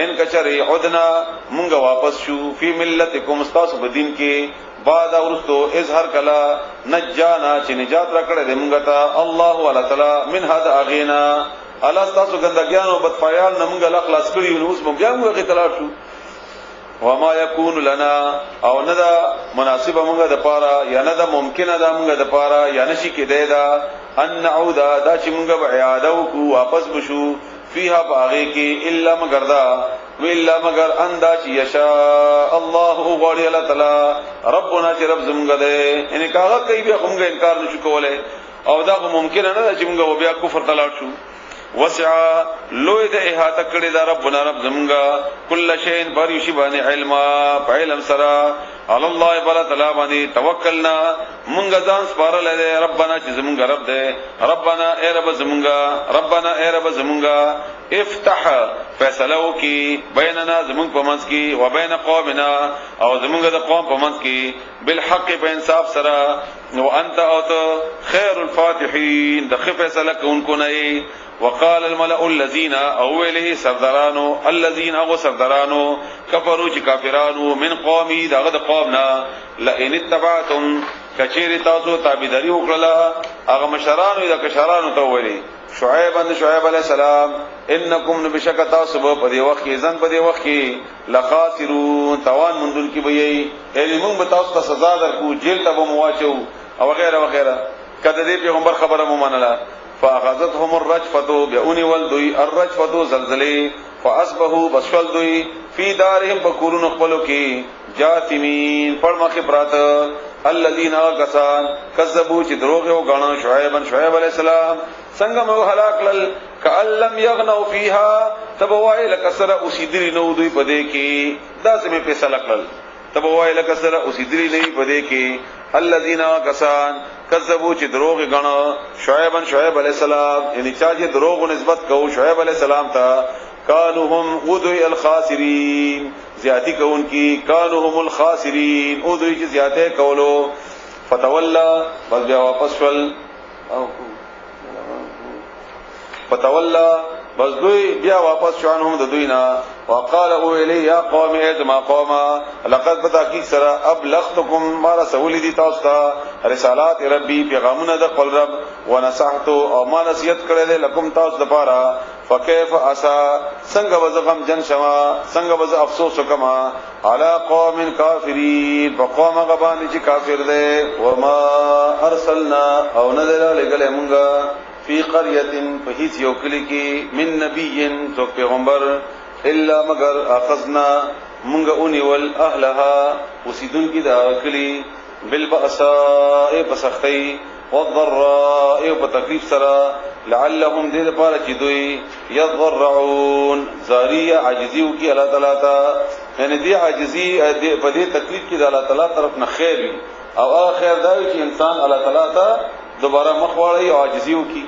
ان کچری عدنا مونږه واپس شو فی ملتکم استاس بدین کې بعد اورستو اظهار کلا نجانا چې نجات راکړه دې مونږه ته الله تعالی من هذا اغینا الله تاسو ګندګیان او بدپایان نمونږه لا خلاص کړی نو اوس مونږ هم غی تلار شو وما يكون لنا او ندا مناسب مونږه د پاره یا ندا ممکن ده مونږه د پاره یا نشي کېدای دا ان نعود دا چې مونږه به اعاده کو واپس بشو فيها باغی کې الا مگر دا ویلا مگر اندا چې یشاء الله غوړی الله تعالی ربنا چې رب زمونږه ده ان کاغه کوي به مونږه انکار نشو کولای او دا ممکن نه ده چې مونږه بیا کفر تلار شو وسع لوی د احاطه کړی دا ربنا رب زمونږه کل شین بری شی باندې علم علم سرا علی الله بلا تعالی باندې توکلنا مونږ ځان سپارل دي ربنا چې زمونږه رب ده ربنا اے رب زمونږه ربنا اے رب زمونږه افتح فیصلو کی بیننا زمونږ په منځ کې و بین قومنا او زمونږه د قوم په منځ کې بالحق په انصاف سره نو انت او خیر الفاتحین د فیصله کوونکو نه وقال الملأ الذين اوله سردارانو الذين اغو سردارانو كفروا چې کافرانو من قومي دغه قومنا لئن اتبعتم کچیر تاسو تابعداري وکړه هغه مشرانو د کشرانو ته ویلي شعیب علیہ السلام انکم نبشک تاسو په دې وخت کې ځن په دې وخت کې لخاسرون توان مندل کې وي یعنی موږ به تاسو ته سزا درکو جیل ته به مواچو او وغیرہ وغیرہ کله دې پیغمبر خبره مو منله فاخذتهم الرجفه بأوني والدوي الرجفه زلزله فاصبحوا بسولدوي في دارهم بكورن خپلو کې جاثمين پړمخه پرات الذين كسان كذبوا چې دروغ او غاڼه شعیب علیہ السلام څنګه مو هلاک لل کألم يغنوا فيها تبوای لکسر اوسیدری نو دوی پدې کې داسمه پیسې لکل تبوای لکسر اوسیدری نه پدې کې الذين كسان کذبوا چې دروغ غاڼه شعیب علیہ السلام یعنی چې دروغ نسبت کو شعیب علیہ السلام ته کانوا هم ودوی الخاسرین زیادتی کون کی کانوا هم الخاسرین ودوی چې زیاته کولو فتولى بس بیا واپس ول فتولى بس دوی بیا واپس شوانهم د دوینا وقال او الی یا قوم ادما قوما لقد بتاکی سرا ابلغتکم ما رسول دی تاسو ته رسالات ربی پیغامونه د خپل رب ونصحت او ما نصیحت کړل لكم تاسو لپاره فكيف اسا څنګه وزغم جن شوا څنګه وز افسوس وکما علی قوم کافرین فقوم غبان چې کافر دي وما ارسلنا او نذر لګل مونږه فی قريه فهیس یو کلی کې من نبی تو پیغمبر الا مگر اخذنا مونږه اونی ول اهلها وسیدون کې دا کلی بالبأساء بسختی والضراء وبتکلیف سره لعلهم دې لپاره چې دوی يضرعون زاریه عاجزیو کې الله تعالی ته یعنی دې عاجزی په دې تکلیف کې د الله تعالی طرف نه خیر او هغه خیر دا چې انسان الله تعالی ته دوباره مخواړی او عاجزیو کی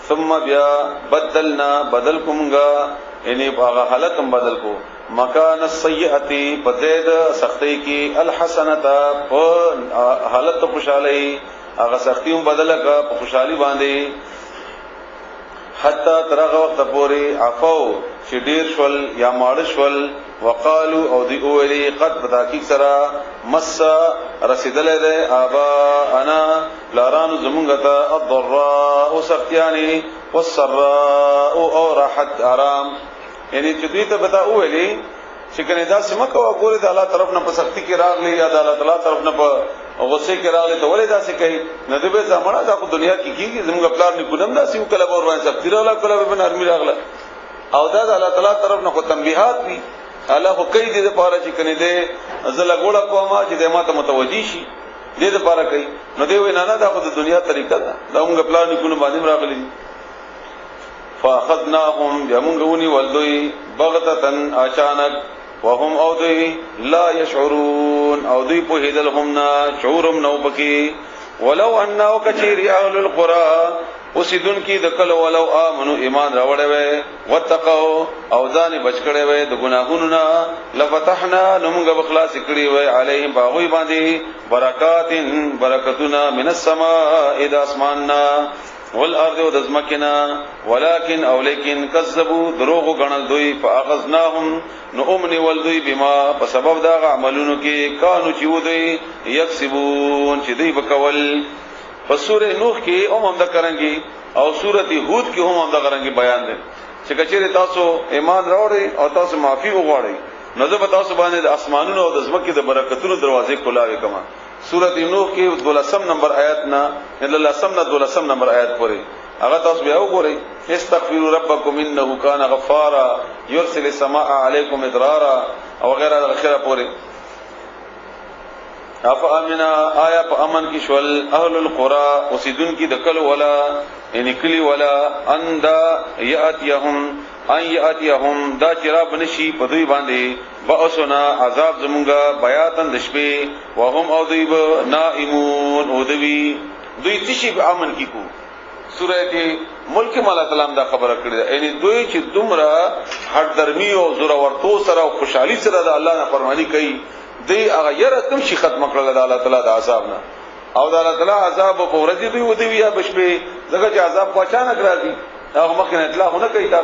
ثم بیا بدلنا بدل کومګه یعنی هغه حالت هم بدل کو مکان السیئاتی بدید سختی کی الحسنتا په حالت خوشالۍ هغه سختی هم بدل کا په خوشحالي باندې حتا ترغه وخت پورې عفو چې ډیر شول یا ماړ شول وقالو او دی اولی قد بتاکی سرا مس رسیدل ده ابا انا لاران زمونگتا الضراء سختیانی والسراء او راحت آرام یعنی چې دوی ته بتا اولی چې کنه دا سمکه وګوره د الله طرف نه په سختی کې راغلی یا د الله تعالی طرف نه په او غصه کې راغله ته ولې داسې کوي نه دې به زمانہ دا په دنیا کې کیږي زموږ خپل نه ګنم داسې وکړه ور باندې سب تیر الله کله به نرمي راغله او دا الله تعالی طرف نه کو تنبيهات دي الله خو کوي دې لپاره چې کني دې زله ګوړه کومه چې دې ماته متوجي شي دې لپاره کوي نو دې وینا نه دا خو د دنیا طریقه ده دا موږ خپل نه ګنم باندې راغلي فاخذناهم بمغوني ولدوي بغتتن اچانک وهم او دوی لا يشعرون او دوی په هدل همنا شعورم نو بکی ولو انه کچری اهل القرى وسدن کی دکل ولو امنو ایمان راوړې وې وتقوا او ځان بچ کړې وې د ګناهونو نه لفتحنا نمغه بخلاص کړې وې علیهم باغوی باندې برکاتنا من السماء اذ اسماننا والارض ودزمکنا ولكن او لیکن کذبوا دروغ غنل دوی فاخذناهم نؤمن ولدوی بما په سبب دا عملونو کې کانو چې ودی یکسبون چې دوی وکول په سوره نوح کې هم دا کرانګي او سوره هود کې هم دا کرانګي بیان دي چې کچېره تاسو ایمان راوړئ او تاسو معافي وغواړئ نو زه به تاسو باندې د اسمانونو او د زمکې د برکتونو دروازې کولاوي کما سورۃ نوح کې 12 نمبر آیات نه الا 12 نمبر آیات پورې هغه تاسو بیا وګورئ استغفروا ربکم انه کان غفارا يرسل السماء علیکم مدرارا او غیره اخره پورې اف امنا آیا په امن کې شول اهل القرى وسدن کې دکل ولا ان کلی ولا اندا یاتیهم دا چراب نشي په دوی باندې باسنا عذاب زمونږه بیاتن د شپې وهم او دوی نائمون او دوی تشي په امن کې کو سورۃ ملک مال تعالی دا خبره کړې ده یعنی دوی چې دومره هر درمی او زوره ورتو سره او خوشحالي سره د الله نه فرمانی کوي دی هغه یره کوم شي ختم کړل د الله تعالی د عذاب نه او د الله تعالی عذاب په ورځ دی ودی یا بشپې دغه چې عذاب په اچانک راځي هغه مخکې اطلاع نه کوي تا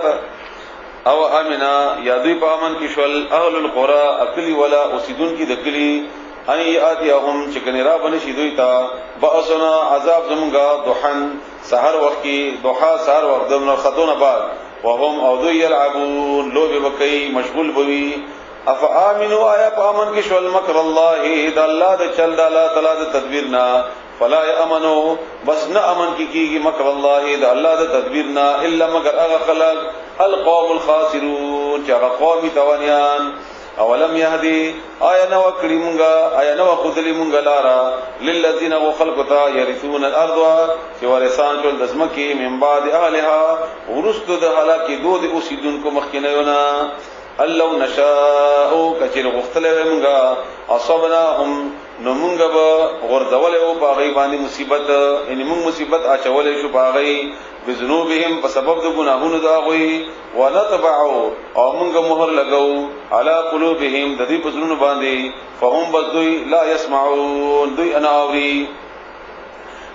او امنا یادوی په امن کې شول اهل القرى اکلی ولا اوسیدون کې دکلی ان یاتیهم چې کنيرا بنشي دوی تا باسنا عذاب زمونږه دوحن سحر وخت کې دوحا سحر وخت د خطونه بعد وهم او دوی يلعبون لوب بکئی مشغول بوي اف امنوا آیا په امن کې شول مکر الله د الله د چل د الله تعالی د تدبیر نه فلا یامنو بس نه امن کیږي مکر الله د الله د تدبیر نه الا مگر هغه خلق القوم الخاسرون چې هغه قومي توانیان اولم يهدي آیا نو کړي مونږه آیا نو خذلی مونږه لارا للذین وخلقتا يرثون الارض چې ورثان ټول د زمکه من بعد اهلها ورستو د هلاکی دود اوسیدونکو مخکینهونه الله نشاء کچیر غختله مونږه اصبناهم نو مونږه به غردول او باغی باندې مصیبت یعنی مونږ مصیبت اچولې شو باغی بذنوبهم په سبب د ګناهونو دا غوي ونتبعوا او مونږه مهر لګاو علی قلوبهم د دې پزړونو باندې فهم بذوی لا يسمعون دوی اناوري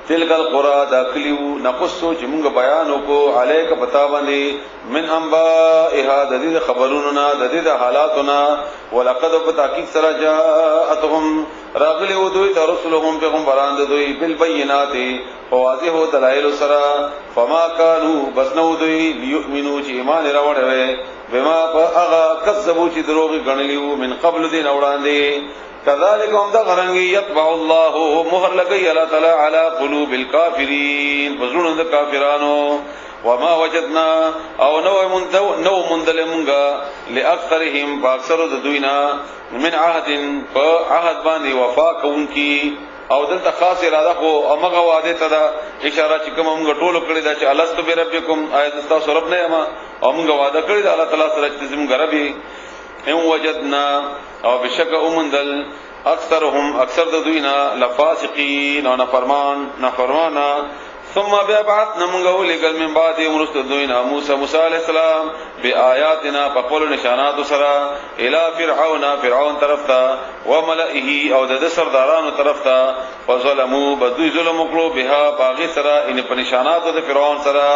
تلک القرى داخلیو نقصو چې موږ بیان وکړو علیک پتا باندې من انباءها د دې خبرونو نه د دې حالاتونه ولقد بتحقیق سره جاءتهم راغلی و دوی رسولهم پیغمبران دوی بالبينات واضح دلائل سره فما كانوا بسنو دوی ليؤمنوا چې ایمان راوړل بما اغا کذبوا چې دروغ غنلیو من قبل دین اوړاندې كذلك هم دا غرنگی یتبع الله مهر لگئی اللہ تعالی علی قلوب الكافرین بزرون دا کافرانو وما وجدنا او نو مندل منگا لأکثرهم باکثر دا دوینا من عهد پا عهد باندی وفا کون کی او دلتا خاص اراده خو امغا وعده تدا اشاره چې کوم موږ ټولو کړی دا چې الست بربکم آیت تاسو رب نه ما او موږ وعده کړی دا الله تعالی سره چې موږ ربي ان وجدنا او بشک اومندل اکثرهم اکثر د دوینا لفاسقین او نافرمانا ثم بعثنا من قولك من بعد مرست دوینا موسی علیہ السلام بیااتنا فقول نشانات سرا الى فرعون طرف تا وملئه او د سردارانو طرف تا فظلموا بدوی ظلم وکړو بها باغی سرا ان په نشانات د فرعون سرا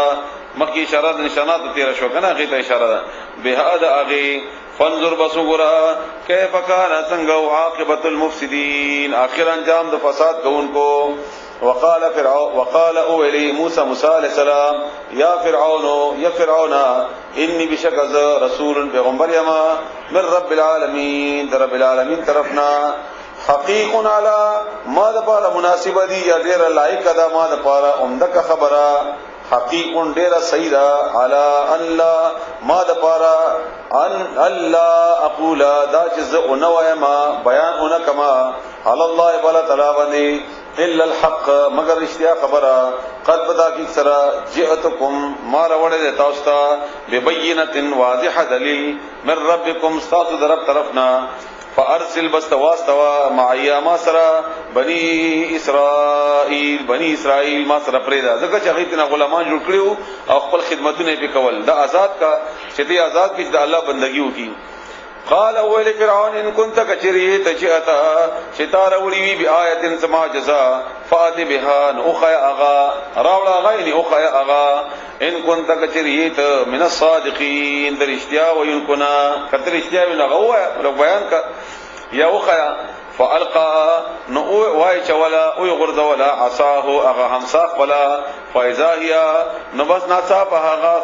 مکی اشاره د نشانات تیر شو کنه غی ته اشاره ده بها د اغي فانظر بصغرا کیف کان څنګه عاقبت المفسدين اخر انجام د فساد کوونکو وقال اولی موسی علیہ السلام یا فرعون انی بشکز رسول پیغمبر یما من رب العالمین در رب العالمین طرفنا حقیق علی ما د پاره مناسب دی یا ډیر لایق ده ما د پاره عمدک خبره حقیق ډیر صحیح ده علی الله ما د پاره ان الله اقول دا چې زه اونوایما بیان اونکما علی الله بل تعالی باندې الا الحق مگر اشتیا خبره قد بدا کی سرا جئتکم ما روړې تاسو ته ببینه واضحه دلیل من ربکم استاد درب طرفنا فارسل بستواستوا معیا ما سرا بنی اسرائیل ما سرا پریدا ځکه چې هغه تنا غلامان جوړ کړیو او خپل خدمتونه یې وکول دا آزاد کا چې دې آزاد کې د الله بندگی وکي قال اول فرعون ان كنت كثيري تجئتا شتار ولي بآية سما جزاء فات بها اخيا اغا راولا غيني اخيا اغا ان كنت كثيري من الصادقين درشتيا وينكنا كثرشتيا من غوا لو بيان کا يا اخيا فالقى نو وای چولا او غرد ولا عصاه اغا همساق ولا فاذا هي نبس ناصا بها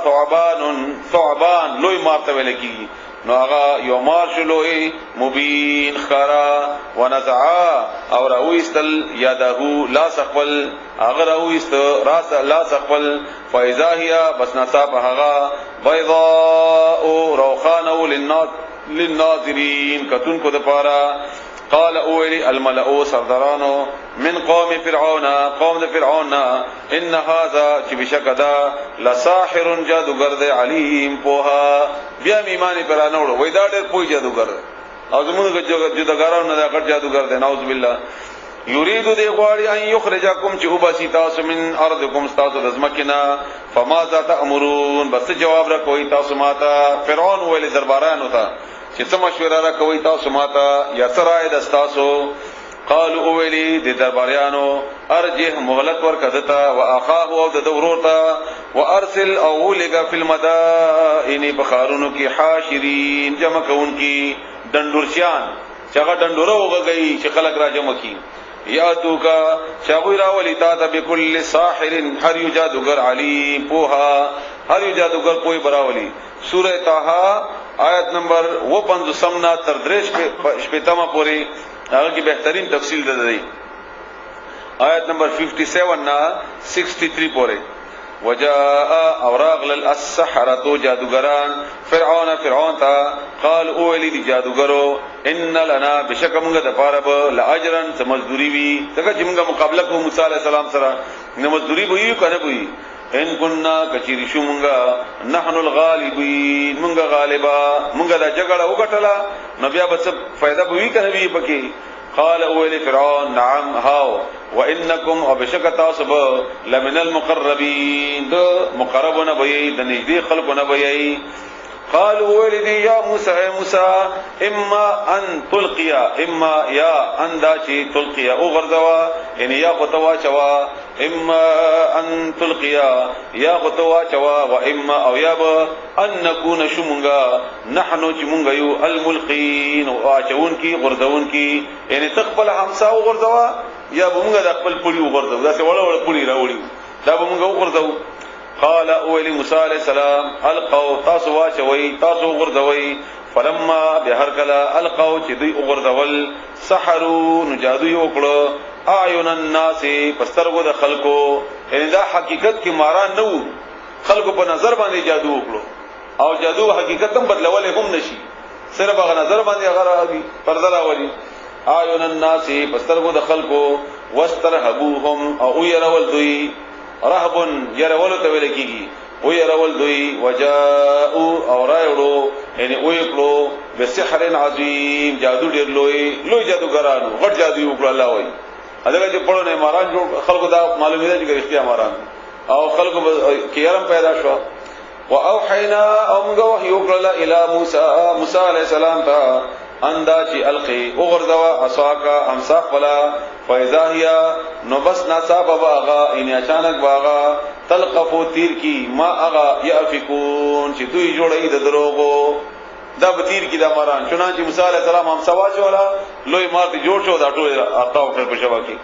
ثعبان لوی مارته ولکی نو هغه یو مارشلوی مبین خرا ونزعا او راویستل یاده لا سقبل هغه راویست راس لا سقبل فاذا هي بس نصاب هغه بيضاء روخانه للناظرين کتون کو د پارا قال اولی الملأ سردارانو من قوم فرعون ان هذا چې بشکدا لساحر جادوگر دی علیم پوها بیا ایمان پرانه وړو وای دا ډېر پوی جادوگر او زمونږ جادوګرانو نه دا غټ جادوگر دی نعوذ بالله یرید دی غواړي ان یخرجکم چې وبسی تاسو من ارضکم تاسو د ځمکینا فماذا تأمرون بس جواب را کوي تاسو ماته فرعون ویل دربارانو ته چې څه مشوره را کوي تاسو ماته یا سرای د تاسو قالوا اولی د درباریانو ارجه مغلق ورکدتا واخاه او د دورورتا وارسل اولګه فی المدائن بخارونو کی حاشرین جمع کون کی دندورشان چغه دندوره وغږی چې خلق را جمع کی یاتو کا شاوی راولی تا ته بكل ساحر هر یو جادوگر علیم پوها هر یو جادوگر کوئی براولی سورہ طه آیت نمبر 55 سمنا تر درش شپتما پوری هغه کی بهترین تفصیل ده دی آیت نمبر 57 نا 63 پوری وجاء اوراغ للسحرة جادوگران فرعون تا قال اولی دی جادوگرو ان لنا بشکمغه د پاره به لاجرن مزدوری وی څنګه چې موږ مقابله کوو موسی علی السلام سره نو مزدوری به یو کنه وی ان كنا کچری شو مونږه نحن الغالبین مونږه غالبا مونږه دا جګړه وګټله نو بیا به څه فائدہ به وی کنه وی پکې قال اول فرعون نعم هاو وانکم وبشکتا سب لمن المقربین دو مقربون بی د نږدې خلقونه بی قالوا ولدي يا موسى اما ان تلقيا اما يا ان داشي تلقيا او غرزوا يعني يا قطوا چوا اما ان تلقيا يا قطوا چوا واما او يا ان نكون شمونغا نحنو چمونغا يو الملقين واچون کی غرزون کی يعني تقبل همسا او غرزوا يا بمونغا د خپل پړي او غرزوا دا څه وړ پړي راوړي دا بمونغا او غرزو قال اول موسی علیہ السلام القوا تاسو واچوي تاسو غردوي فلما بهرکلا القوا چې دوی غردول سحروا نجادو یو کړه اعین الناس پسترغو د خلکو ان دا حقیقت کې ماران نو خلکو په نظر باندې جادو وکړو او جادو حقیقت هم بدلول هم نشي صرف هغه نظر باندې هغه راوي پرده راولي اعین الناس پسترغو د خلکو واسترهبوهم او يرول دوی رهبن يرول ته ویل کیږي او يرول دوی وجاءوا او رايړو یعنی او یکلو بسحر عظیم جادو ډیر لوی جادوګرانو غټ جادو وکړه الله وای اځه چې په نه ماران جوړ خلکو دا معلومه ده چې رښتیا ماران او خلکو کې يرم پیدا شو واوحینا او موږ وحی وکړه الی موسی علیہ السلام ته اندا چې القي او غرزوا اساکا امساق ولا فاذا هي نو بس ناصاب باغا ان اچانک باغا تلقفو تیر کی ما اغا یافکون چې دوی جوړی د دروغو دا بتیر کی دا ماران چنانچہ موسی علیہ السلام هم سوا چولا لوی مارتی جوړ شو دا ټول اتاو کړ په شوا کې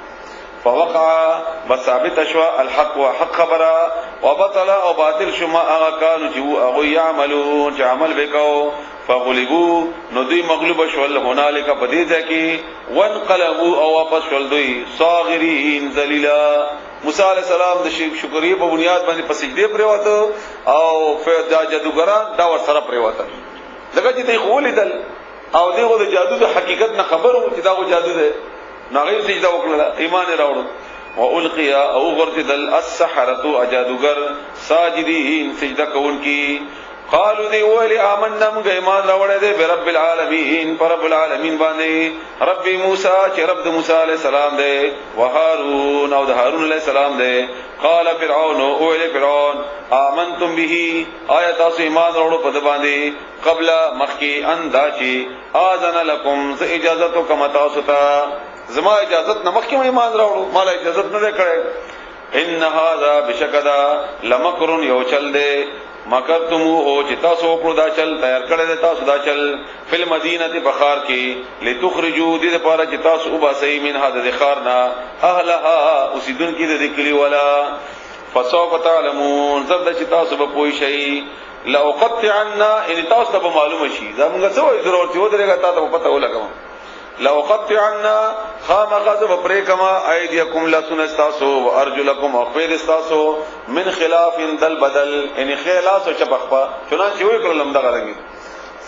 فوقع بثابت شوا الحق وحق خبره وبطل او باطل شما اغا كانوا چې هغه يعملون چې عمل وکاو فغلبوا نو دوی مغلوب شول هنالک بدیځه کې وانقلبوا او واپس شول دوی صاغرین ذلیلا موسی علیہ السلام د شکرې په بنیاد باندې په سجده پریوته او دا جادوګران دا ور سره پریوته دغه چې دوی خولیدل او دغه د جادو د حقیقت نه خبرو چې دا جادو ده ناغي سجده وکړه ایمان راوړو والقي او غرتدل السحرة اجادوگر ساجدين سجده کوونکی قالوا دی ویلی آمنا موږ ایمان راوړی دی برب العالمین پر رب العالمین باندې رب موسی چې رب د موسی علی السلام دی وهارون او د هارون علی السلام دی قال فرعون او ویلی فرعون آمنتم به آیا تاسو ایمان راوړو په باندې قبل مخکی انداچی اذن لكم ز اجازه تو کما تاسو ته زما اجازت نه مخکی ایمان راوړو مال اجازت نه کړې ان هذا بشکدا لمکر یو چل دی مکرتمو او چې تاسو کړو دا چل تیار کړی تاسو دا چل فل مدینه بخار کې لتخرجوا دې لپاره چې تاسو وباسئ من هذا ذخارنا اهلها اوسیدون کې د کلی ولا فسوف تعلمون زبد چې تاسو به پوي شئ لوقطعنا ان تاسو ته معلومه شي دا موږ څه وایو ضرورت یو درګه تاسو پته ولګم لوقطعنا خام غضب پریکما ایدیکم لسنستاسو وارجلکم اخفید استاسو من خلاف دل بدل یعنی خلاص و چپخپا چنانچه ہوئی کرلم دغا رنگی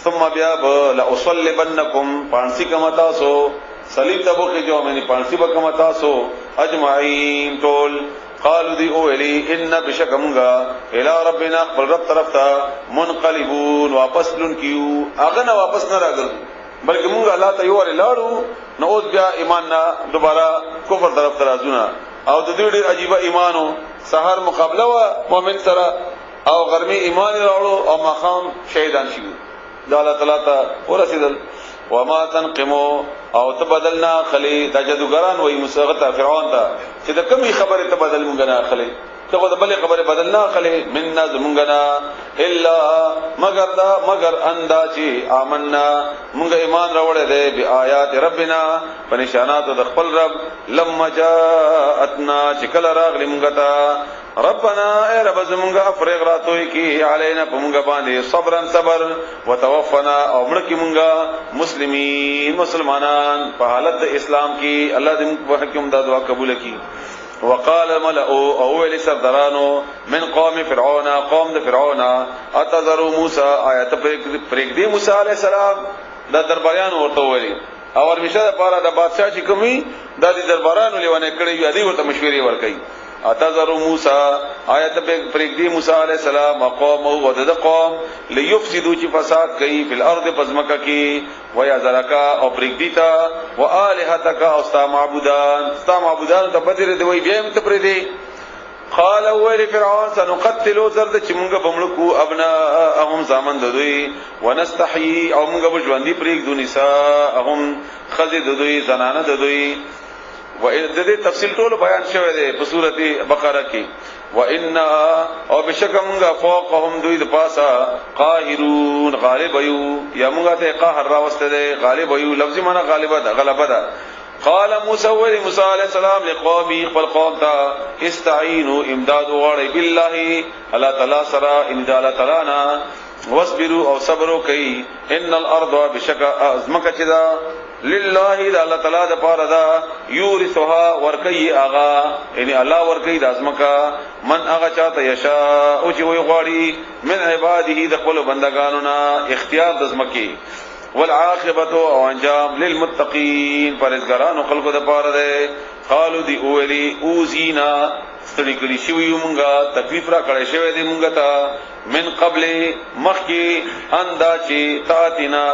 ثم بیاب لأصلبنکم پانسی کمتاسو صلیب تبوخی جو منی پانسی بکمتاسو اجمعین طول قالو دی اولی ان بشکمگا الى ربنا قبل رب طرف تا منقلبون واپس لن کیو اغنا واپس نہ راگل بلکہ مونږه الله ته یو ور لاړو نو اوس بیا ایمان نه دوباره کفر طرف ترازونه او د دې ډېر عجیب ایمانو سحر مقابله وا مؤمن سره او غرمه ایمان راوړو او مخام شهیدان شي د الله تعالی ته ورسېدل وما تنقمو او تبدلنا خلی تجدګران وای مسغته فرعون ته چې د کومي خبره تبدل مونږ نه خلی ته د بلې خبره بدلنا خلی مننا زمونږنا الا مگر اندا چې آمنا مونږ ایمان راوړل دي بیا آیات ربنا په نشانات د خپل رب لما جاءتنا چې کله راغلی مونږ ته ربنا اے رب زمونږه افرغ راتوي کی علینا په مونږ باندې صبرن صبر وتوفنا او مړ کی مونږه مسلمانان په حالت د اسلام کې الله دې په حکم دا دعا قبول کړي وقال الملأ او ویل سردارانو من قوم فرعون قوم د فرعون اتذروا موسی آیت پرېګ دی موسی علی السلام د درباریان ورته ویلي او ورمشه لپاره د بادشاہ چې کومي د دربارانو لیونه کړی وي دی ورته مشورې ورکړي اتذروا موسی آیت پرېګ دی موسی علی السلام قوم او د قوم ليفسدوا چې فساد کوي په الارض پزمکه کې ويا زرکا او پرګدیتا والهتک او استا معبودان ته بدر دی وی بیم ته پر دی قال اول فرعون سنقتل زرد چې مونږ بمړو ابناهم زامن دوی ونستحيي او مونږ بجوندي پرګ دونیساهم خزي دوی زنانه دوی و د دې تفصیل ټول بیان شوی دی په سورته بقره کې و ان او بشکمغه فوقهم دوی د پاسا قاهرون غالب یو یا موږ ته قهر راوسته دی غالب یو لفظي معنی غلبه ده قال موسی علیہ السلام لقومه خپل قوم ته استعینوا امداد وغواړئ بالله الله تعالی سره امداد تعالی نه واصبروا او صبر وکئ ان الارض بشک ازمکه چدا لله د الله تعالی د پاره دا یورثها ورکی اغا یعنی الله ورکی د ازمکا من اغا چاته یشا او چې وی غواړي من عباده د خپل بندگانو نه اختیار د ازمکی والعاقبه او انجام للمتقین پرهیزګارانو خلقو د پاره ده قالو دی اولی اوزینا ستړي کړي شوی مونږه تکلیف را کړی شوی دی مونږه ته من قبل مخکی اندا چې تاتینا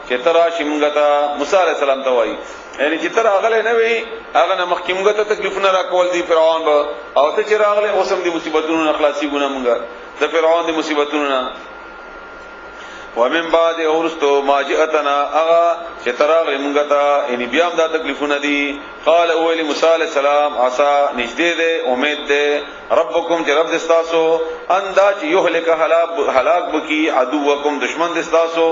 چې تراشی مونږه ته موسی علیہ السلام ته وایي یعنی چې تر اغله نه وی هغه نه مخکی مونږه ته تکلیفونه را کول دي فرعون به او ته چې راغله اوسم دي مصیبتونو اخلاصي ګونه مونږه د فرعون دي مصیبتونو ومن بعد اورستو ما جئتنا اغا چتراغ لمنگتا یعنی بیام دا تکلیفون دی قال اولی موسی علیہ السلام عصا نجدے دے امید دے ربکم چه رب دستاسو اندا چه یحلک حلاک بکی عدوکم دشمن دستاسو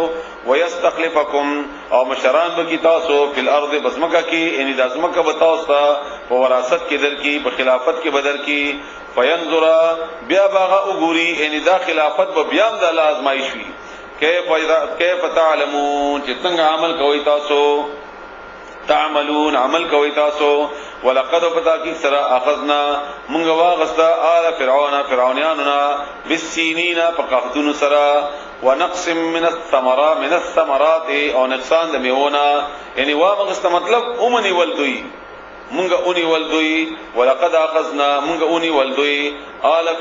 ویستخلفکم او مشران بکی تاسو فی الارض بزمکا کی یعنی دا زمکا بتاستا پا وراثت کی در کی پا خلافت کی بدر کی فینظرا بیا باغا اگوری یعنی دا خلافت با بیام دا لازمائش وی کیف تعلمون چې څنګه عمل کوي تاسو تعملون عمل کوي تاسو ولقد پتا کی سرا اخذنا مونږ واغستا آل فرعوناننا بالسنین فقفتون سرا ونقص من الثمرات او نقصان د میونا یعنی واغستا مطلب اومنی ولدوی مونږ اونی ولدوی ولقد اخذنا مونږ اونی ولدوی آل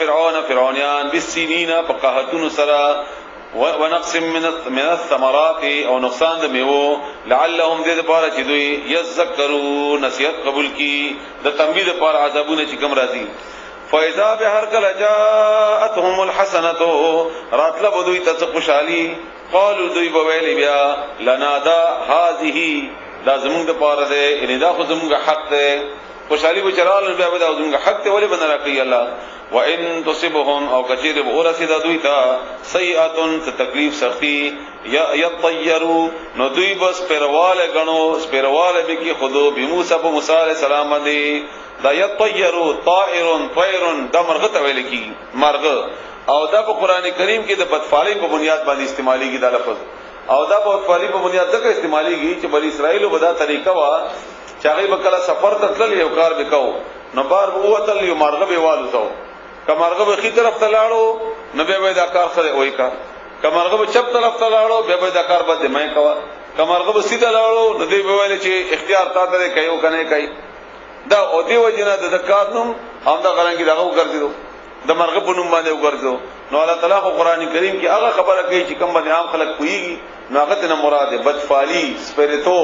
فرعونان بالسنین فقفتون سرا ونقص من الثمرات او نقصان د میوه لعلهم دې لپاره چې دوی یذکرون نصیحت قبول کی د تنبیه لپاره عذابونه چې کوم راځي فاذا بهر کله جاءتهم الحسنه راتلب دوی ته خوشالي قالوا دوی بویل بیا لنا دا هذه دا زمونږ د پاره ده ان دا خو زمونږ حق ده خوشالي بچرال بیا به دا زمونږ حق ته ولې بنرا کوي الله وان تصبهم او کثیر ورسد دوی تا سیئه تکلیف سختی یطیروا نو دوی بس پرواله غنو پرواله به کی خودو بموسی په موسی علیہ السلام دی دا یطیروا طائر د مرغه ته ویل کی مرغه او دا په قران کریم کې د بدفعلی په بنیاد باندې استعمالي کی دا لفظ او دا په بدفعلی په بنیاد ځکه استعمالي کی چې بنی اسرائیل وبدا طریقه وا چې هغه بکله سفر ته تلل یو کار وکاو نو بار ووتل یو مرغه به والو ته کمرغه به خي طرف ته لاړو نبه به دا کار سره وای کا کمرغه به چپ طرف ته لاړو به دا کار بده مې کوا کمرغه به سیده لاړو نو دی به ویل چې اختیار تا ته کوي کنه کوي دا او دی وجنه د کار نوم هم دا غرانګي دغه وګرځیدو د مرغه په نوم باندې وګرځیدو نو الله تعالی خو قران کریم کې هغه خبره کوي چې کوم باندې عام خلک کوي نو هغه ته مراد بدفعلی سپیرتو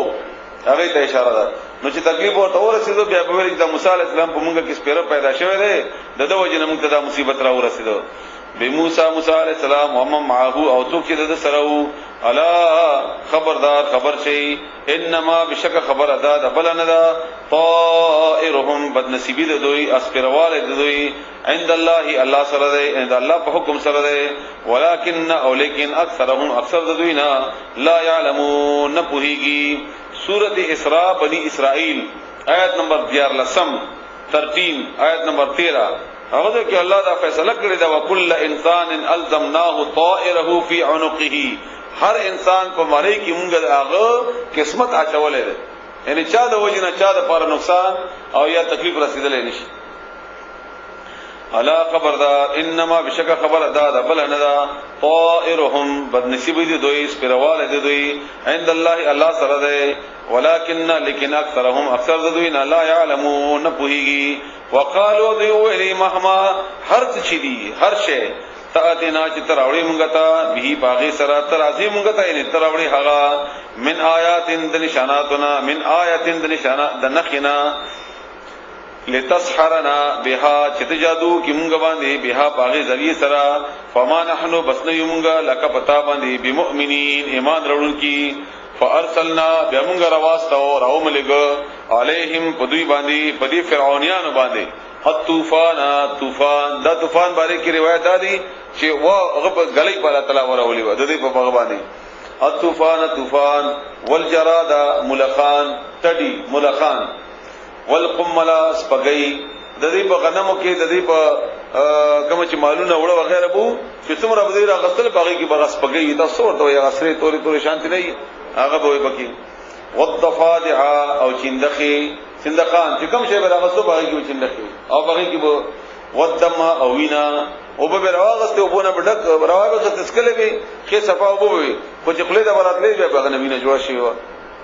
هغه ته اشاره ده نو چې تکلیف ورته ورسېدو بیا په ویل چې موسی علی السلام په مونږه کې سپیره پیدا شوه ده دغه وجه موږ ته دا مصیبت را ورسېدو به موسی علی السلام او معه او څوک چې د سره وو الا خبردار خبر شي انما بشک خبر ادا د بل نه دا طائرهم بدنصیبی د دوی اسپیرواله د دوی عند الله سره ده عند الله په حکم سره ده ولکن او لیکن اکثرهم اکثر د دوی نه لا يعلمون نه پوهیږي سورۃ اسراء بنی اسرائیل آیت نمبر 13 آیت نمبر 13 هغه کې الله دا فیصله کړی دا وکل انسان الزمناه طائره فی عنقه هر انسان په مړی کې مونږ هغه قسمت اچولې ده یعنی چا د وجنه چا د پر نقصان او یا تکلیف رسیدلې نشي الا خبردار انما بشک خبر ادا بل نه دا طائرهم بدنصیب دي دوی سپرواله دي دوی عند الله سره ده ولكن لكن اكثرهم اكثر دوی نه لا يعلمون پوهیږي وقالو دی ویلی مهما هر څه دي هر شی تاتینا چې تراوړي مونږ ته به باغی سره ترازی مونږ ته ان تراوړي هغه من آیات د نشاناتنا من آیات د نشانات د نخنا لتسحرنا بها چې جادو کی مونږ باندې بها باغی ذریعہ سره فما نحنو بس نه یمږه لکه پتا باندې بمؤمنین ایمان وروړي فارسلنا بمونږ رواستو راوملګ علیہم پدوی باندې پدی فرعونیان باندې طوفان دا طوفان باندې کی روایت دادی چې هغه غلې په الله تعالی ورولې و د دې په بغ باندې طوفان والجراد ملخان تدی ملخان والقمل سپګي د دې په غنمو کې د دې په کوم چې مالونه وړه وغیرہ بو چې څومره بدی را غسل باغی کې بغس پګي تاسو ورته یو اسره توري شانتی نه هغه به بکی والضفادع او چندخي چندخان چې کوم شی به راغسو باغی کې چندخي او باغی کې بو ودم او وینا او به راغسته وبونه بډک راغسته تسکلې به کې صفا او به خو چې خله د براتلې به باغ نبی نه جوړ شي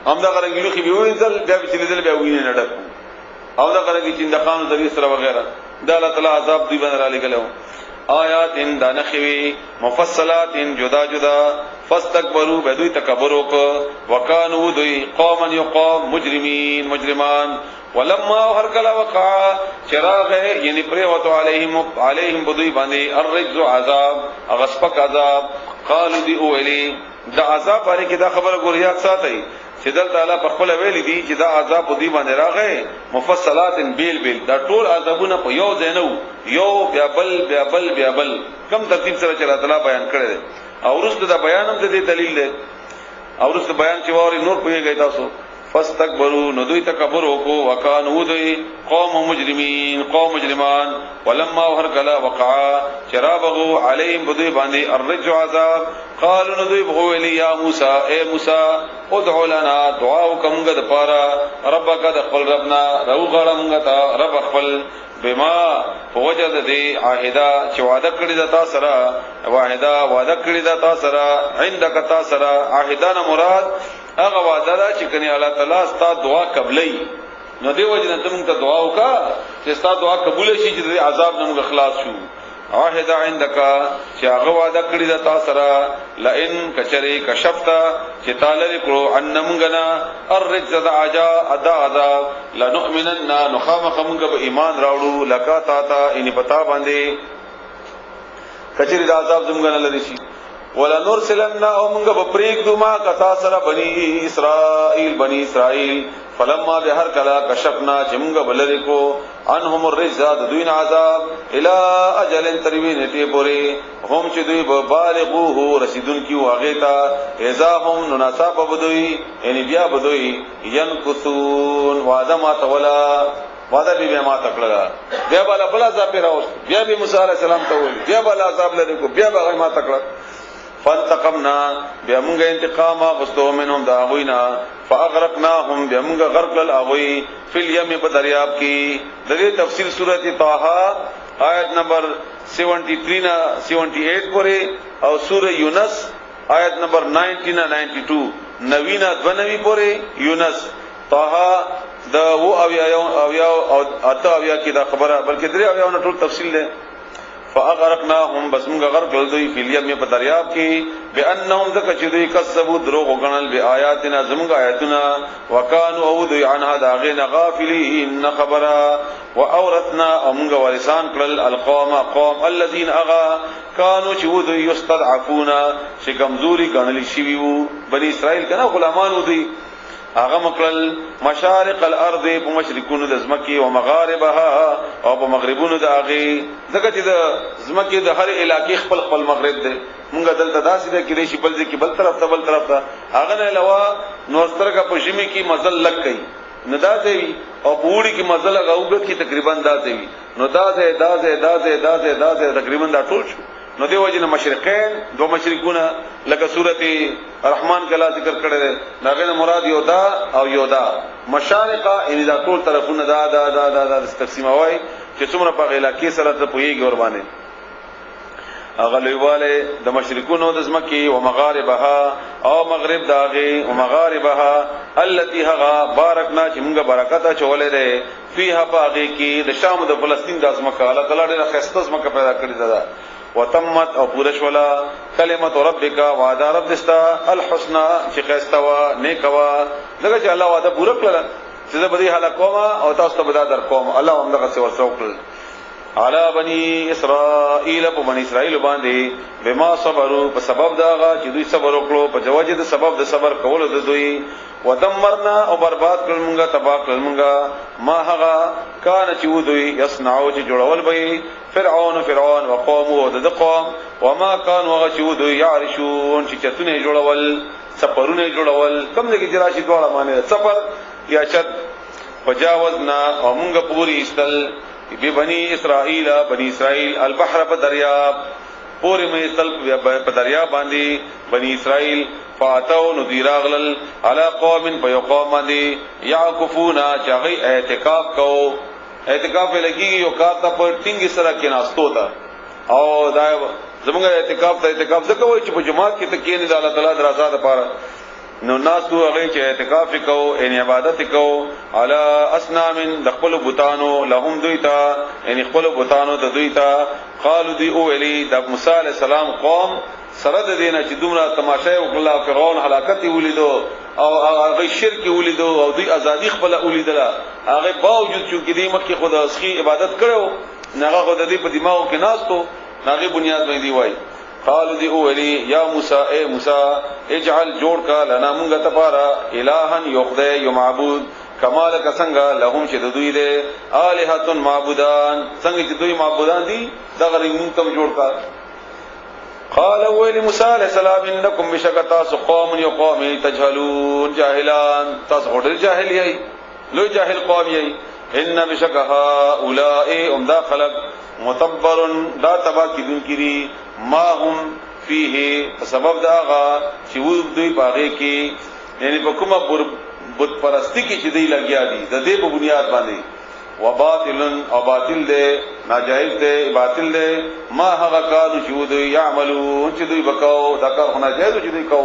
هم دا غرنګلو کې به وینځل بیا به چلیدل بیا وینې نه ډک او دا غرنګي چندخان ذریعہ سره وغیرہ دا الله تعالی عذاب دی باندې را لګلو آیات ان دانخوی مفصلات ان جدا جدا فاستكبروا بدوی تکبر وک وکانو دوی قوما یقام مجرمان ولما هر کلا وقع چراغ یعنی پریوتو علیہم بدوی باندې الرجز عذاب اغسپک عذاب قالوا دی اولی دا عذاب باندې کې دا خبره ګوریات ساتي چې دل تعالی په خپل ویل دي چې دا عذاب دی باندې راغی مفصلات بیل دا ټول عذابونه په یو ځینو یو بیا بل کم ترتیب سره چې الله تعالی بیان کړی او ورسته دا بیان هم د دلیل دی او ورسته بیان چې ووري نور پوهیږي تاسو فاستكبروا ندوی تکبر وکو وکانو دوی قوم مجرمین قوم مجرمان ولما هرکلا وقعا چرابغو علیهم بدوی باندې الرجع عذاب قالوا ندوی بغولی یا موسی اے موسی ادعو لنا دعا وکمغه د پارا ربک د خپل ربنا رو غړمغه تا رب خپل بما فوجد دی عاهدا چې وعده کړی د تا سره وعده کړی د تا سره عندك تا سره عاهدان مراد هغه وعده دا چې کني الله تعالی ستا دعا قبلې نو دی وجه ته موږ ته دعا وکا چې ستا دعا قبول شي چې عذاب نه موږ خلاص شو عاهد عندك چې هغه وعده کړی د تا سره لئن کچری کشفتا چې تعالی کړو ان موږ الرجز عذاب لنؤمنن نخامخ موږ به ایمان راوړو لکا تا تا ان پتا باندې کچری د عذاب زموږ نه لري شي ولا نرسلن او موږ به پریک دوما کتا سره بنی اسرائیل فلما بهر کلا کشفنا چې موږ بلری کو انهم الرجز دوین عذاب الى اجل تروین ته پوری هم چې دوی بالغوه رسیدون کی واغه تا اذا هم مناسب بدوی یعنی بیا بدوی ينقصون وعده ما تولا وعده به ما تکړه بیا بل عذاب راوست بیا به موسی علی السلام ته وی بیا بل عذاب لری کو بیا به ما تکړه فانتقمنا بيمونغ انتقام غستو منهم داوینا فاغرقناهم بيمونغ غرق للاوی فی الیم بدریاب کی دغه تفصیل سورۃ طه آیت نمبر 73 نا 78 پورې او سورۃ یونس آیت نمبر 90 نا 92 نوینا 92 پورې یونس طه د او او اته اویا کی دا خبره بلکې درې اویا نه ټول تفصیل ده فاغرقناهم بسمغ غرق لدوی فی الیم په دریاب کې بانهم ذک چې دوی کذبوا دروغ غنل بیااتنا زمغ آیاتنا وکانو او دوی عنها داغین غافلین خبره واورثنا امغ ورثان کړل القوم الذين اغا كانوا چې دوی یستضعفون چې کمزوري غنل شي وو بنی اسرائیل کنا غلامان دوی هغه مکل مشارق الارض په مشرقونو د زمکی او مغاربها او په مغربونو د هغه دغه چې د زمکی د هر علاقې خپل مغرب دی مونږ دلته داسې ده کې شي بل ځکه بل طرف ته هغه نه علاوه نوسترګه په شمی کې مزل لګ کئ ندازوی او پوری کی مزل غوګت کی تقریبا دازوی نو دازه تقریبا دا ټول شو نو دی وجه مشرقین دو مشرقونه لکه سورته الرحمن کلا ذکر کړه ده داغه مراد یودا او یودا مشارقه ان دا ټول طرفونه دا تقسیم وای چې څومره په علاقې سره ته پویږي ور باندې اغلیواله د مشرقونو د زمکی او مغاربها او مغرب داغه او مغاربها التي هغا بارکنا چې موږ برکت چولې ده فيها باغی کې د شام د فلسطین د زمکه الله تعالی ډېر خسته زمکه پیدا کړې ده وتمت او پورش ولا کلمت ربک وعده رب دستا الحسنى چې خسته وا نیک وا دغه چې الله وعده پوره کړل چې زه به دې حاله کوم او تاسو ته به در کوم الله هم دغه څه ورسو کړل علی بنی اسرائیل په بنی اسرائیل باندې بما صبروا په سبب داغه چې دوی صبر وکړو په جواز د سبب د صبر کول د دوی ودمرنا او برباد کړل مونږه تباہ کړل مونږه ما هغه کان چې دوی یصنعو چې جوړول به فرعون وقومه د قوم وما كان وغه چې دوی یعرشون چې چتونه جوړول سفرونه جوړول کوم دغه جراشي دواړه معنی سفر یا چت وجاوزنا او مونږه پوری استل بنی اسرائیل البحر په دریاب پوری مې استل په دریاب باندې بنی اسرائیل فاتو ندیراغلل علی قوم فیقوم باندې یعکفون چاغي اعتکاف لګي یو کاته پر ټینګ سره کې ناستو تا او دا زموږ اعتکاف ځکه وای چې په جماعت کې ته کې نه الله تعالی درازه ده پاره نو ناسو هغه چې اعتکاف کو ان عبادت کو علی اسنام د خپل بوتانو لهم دویتا ان خپل بوتانو د دویتا قالو دی او علی د موسی علی السلام قوم سره د دینه چې دومره تماشا وکړه فرعون هلاکت ولیدو او هغه شرک ولیدو او دوی ازادي خپل ولیدله هغه باوجود چې دې مکه خدا اسخي عبادت کړو نغه خود دې په دماغو کې ناستو نغه بنیاد باندې وای قالو دی او علی یا موسی اے موسی اجعل جوړ کا لنا مونږ ته پارا الہن یخده یو معبود کمال کسنګ لهم چې دوی له الہتن معبودان څنګه چې دوی معبودان دي دا غری مونږ ته جوړ کا قال ویل موسی علیہ السلام انکم بشکتا قوم یقوم تجهلون جاهلان تاسو هډر جاهل یی لوی جاهل قوم یی ان بشکها اولئک امدا خلق متبر دا تبا کیدون کیری ما هم فيه سبب داغا چې و دوی باغې کې یعنی په کومه بت پرستی کې چې دی لګیا دي د دې په بنیاد باندې وباطل او باطل دے ناجائز دے باطل دے ما هغه کارو چې دوی يعملون چې دوی وکاو دا کار ناجائز چې دوی کو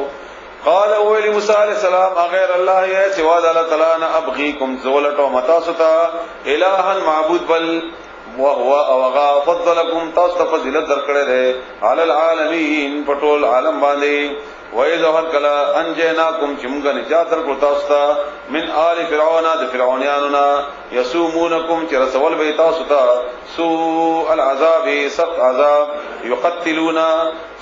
قال ویل موسی علیہ السلام غیر الله یا سوا د الله تعالی نه ابغيكم زولتو متاستا الها معبود بل وهو اوغا فضلكم تاسو فضیلت درکړه ده علی العالمین پټول عالم باندې وَإِذَا هَلْكَلَا أَنْجَيْنَاكُمْ چمغه نجات درکو تاسو ته من آل فرعون د فرعونانو يسومونکم چې رسول به تاسو ته سوء العذاب سخت عذاب يقتلون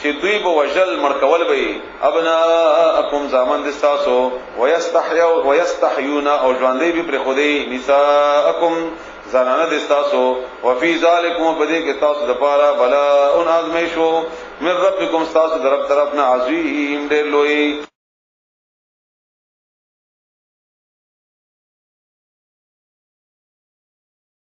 چې دوی به وجل مرکول به ابناءکم زامن د تاسو ويستحيون او ژوندۍ به پر خودي نساءکم زنانه د تاسو وفي ذالکم بدی کې تاسو د پاره بلا ان ازمیشو من ربکم تاسو در طرفنا عظیم ډېر لوی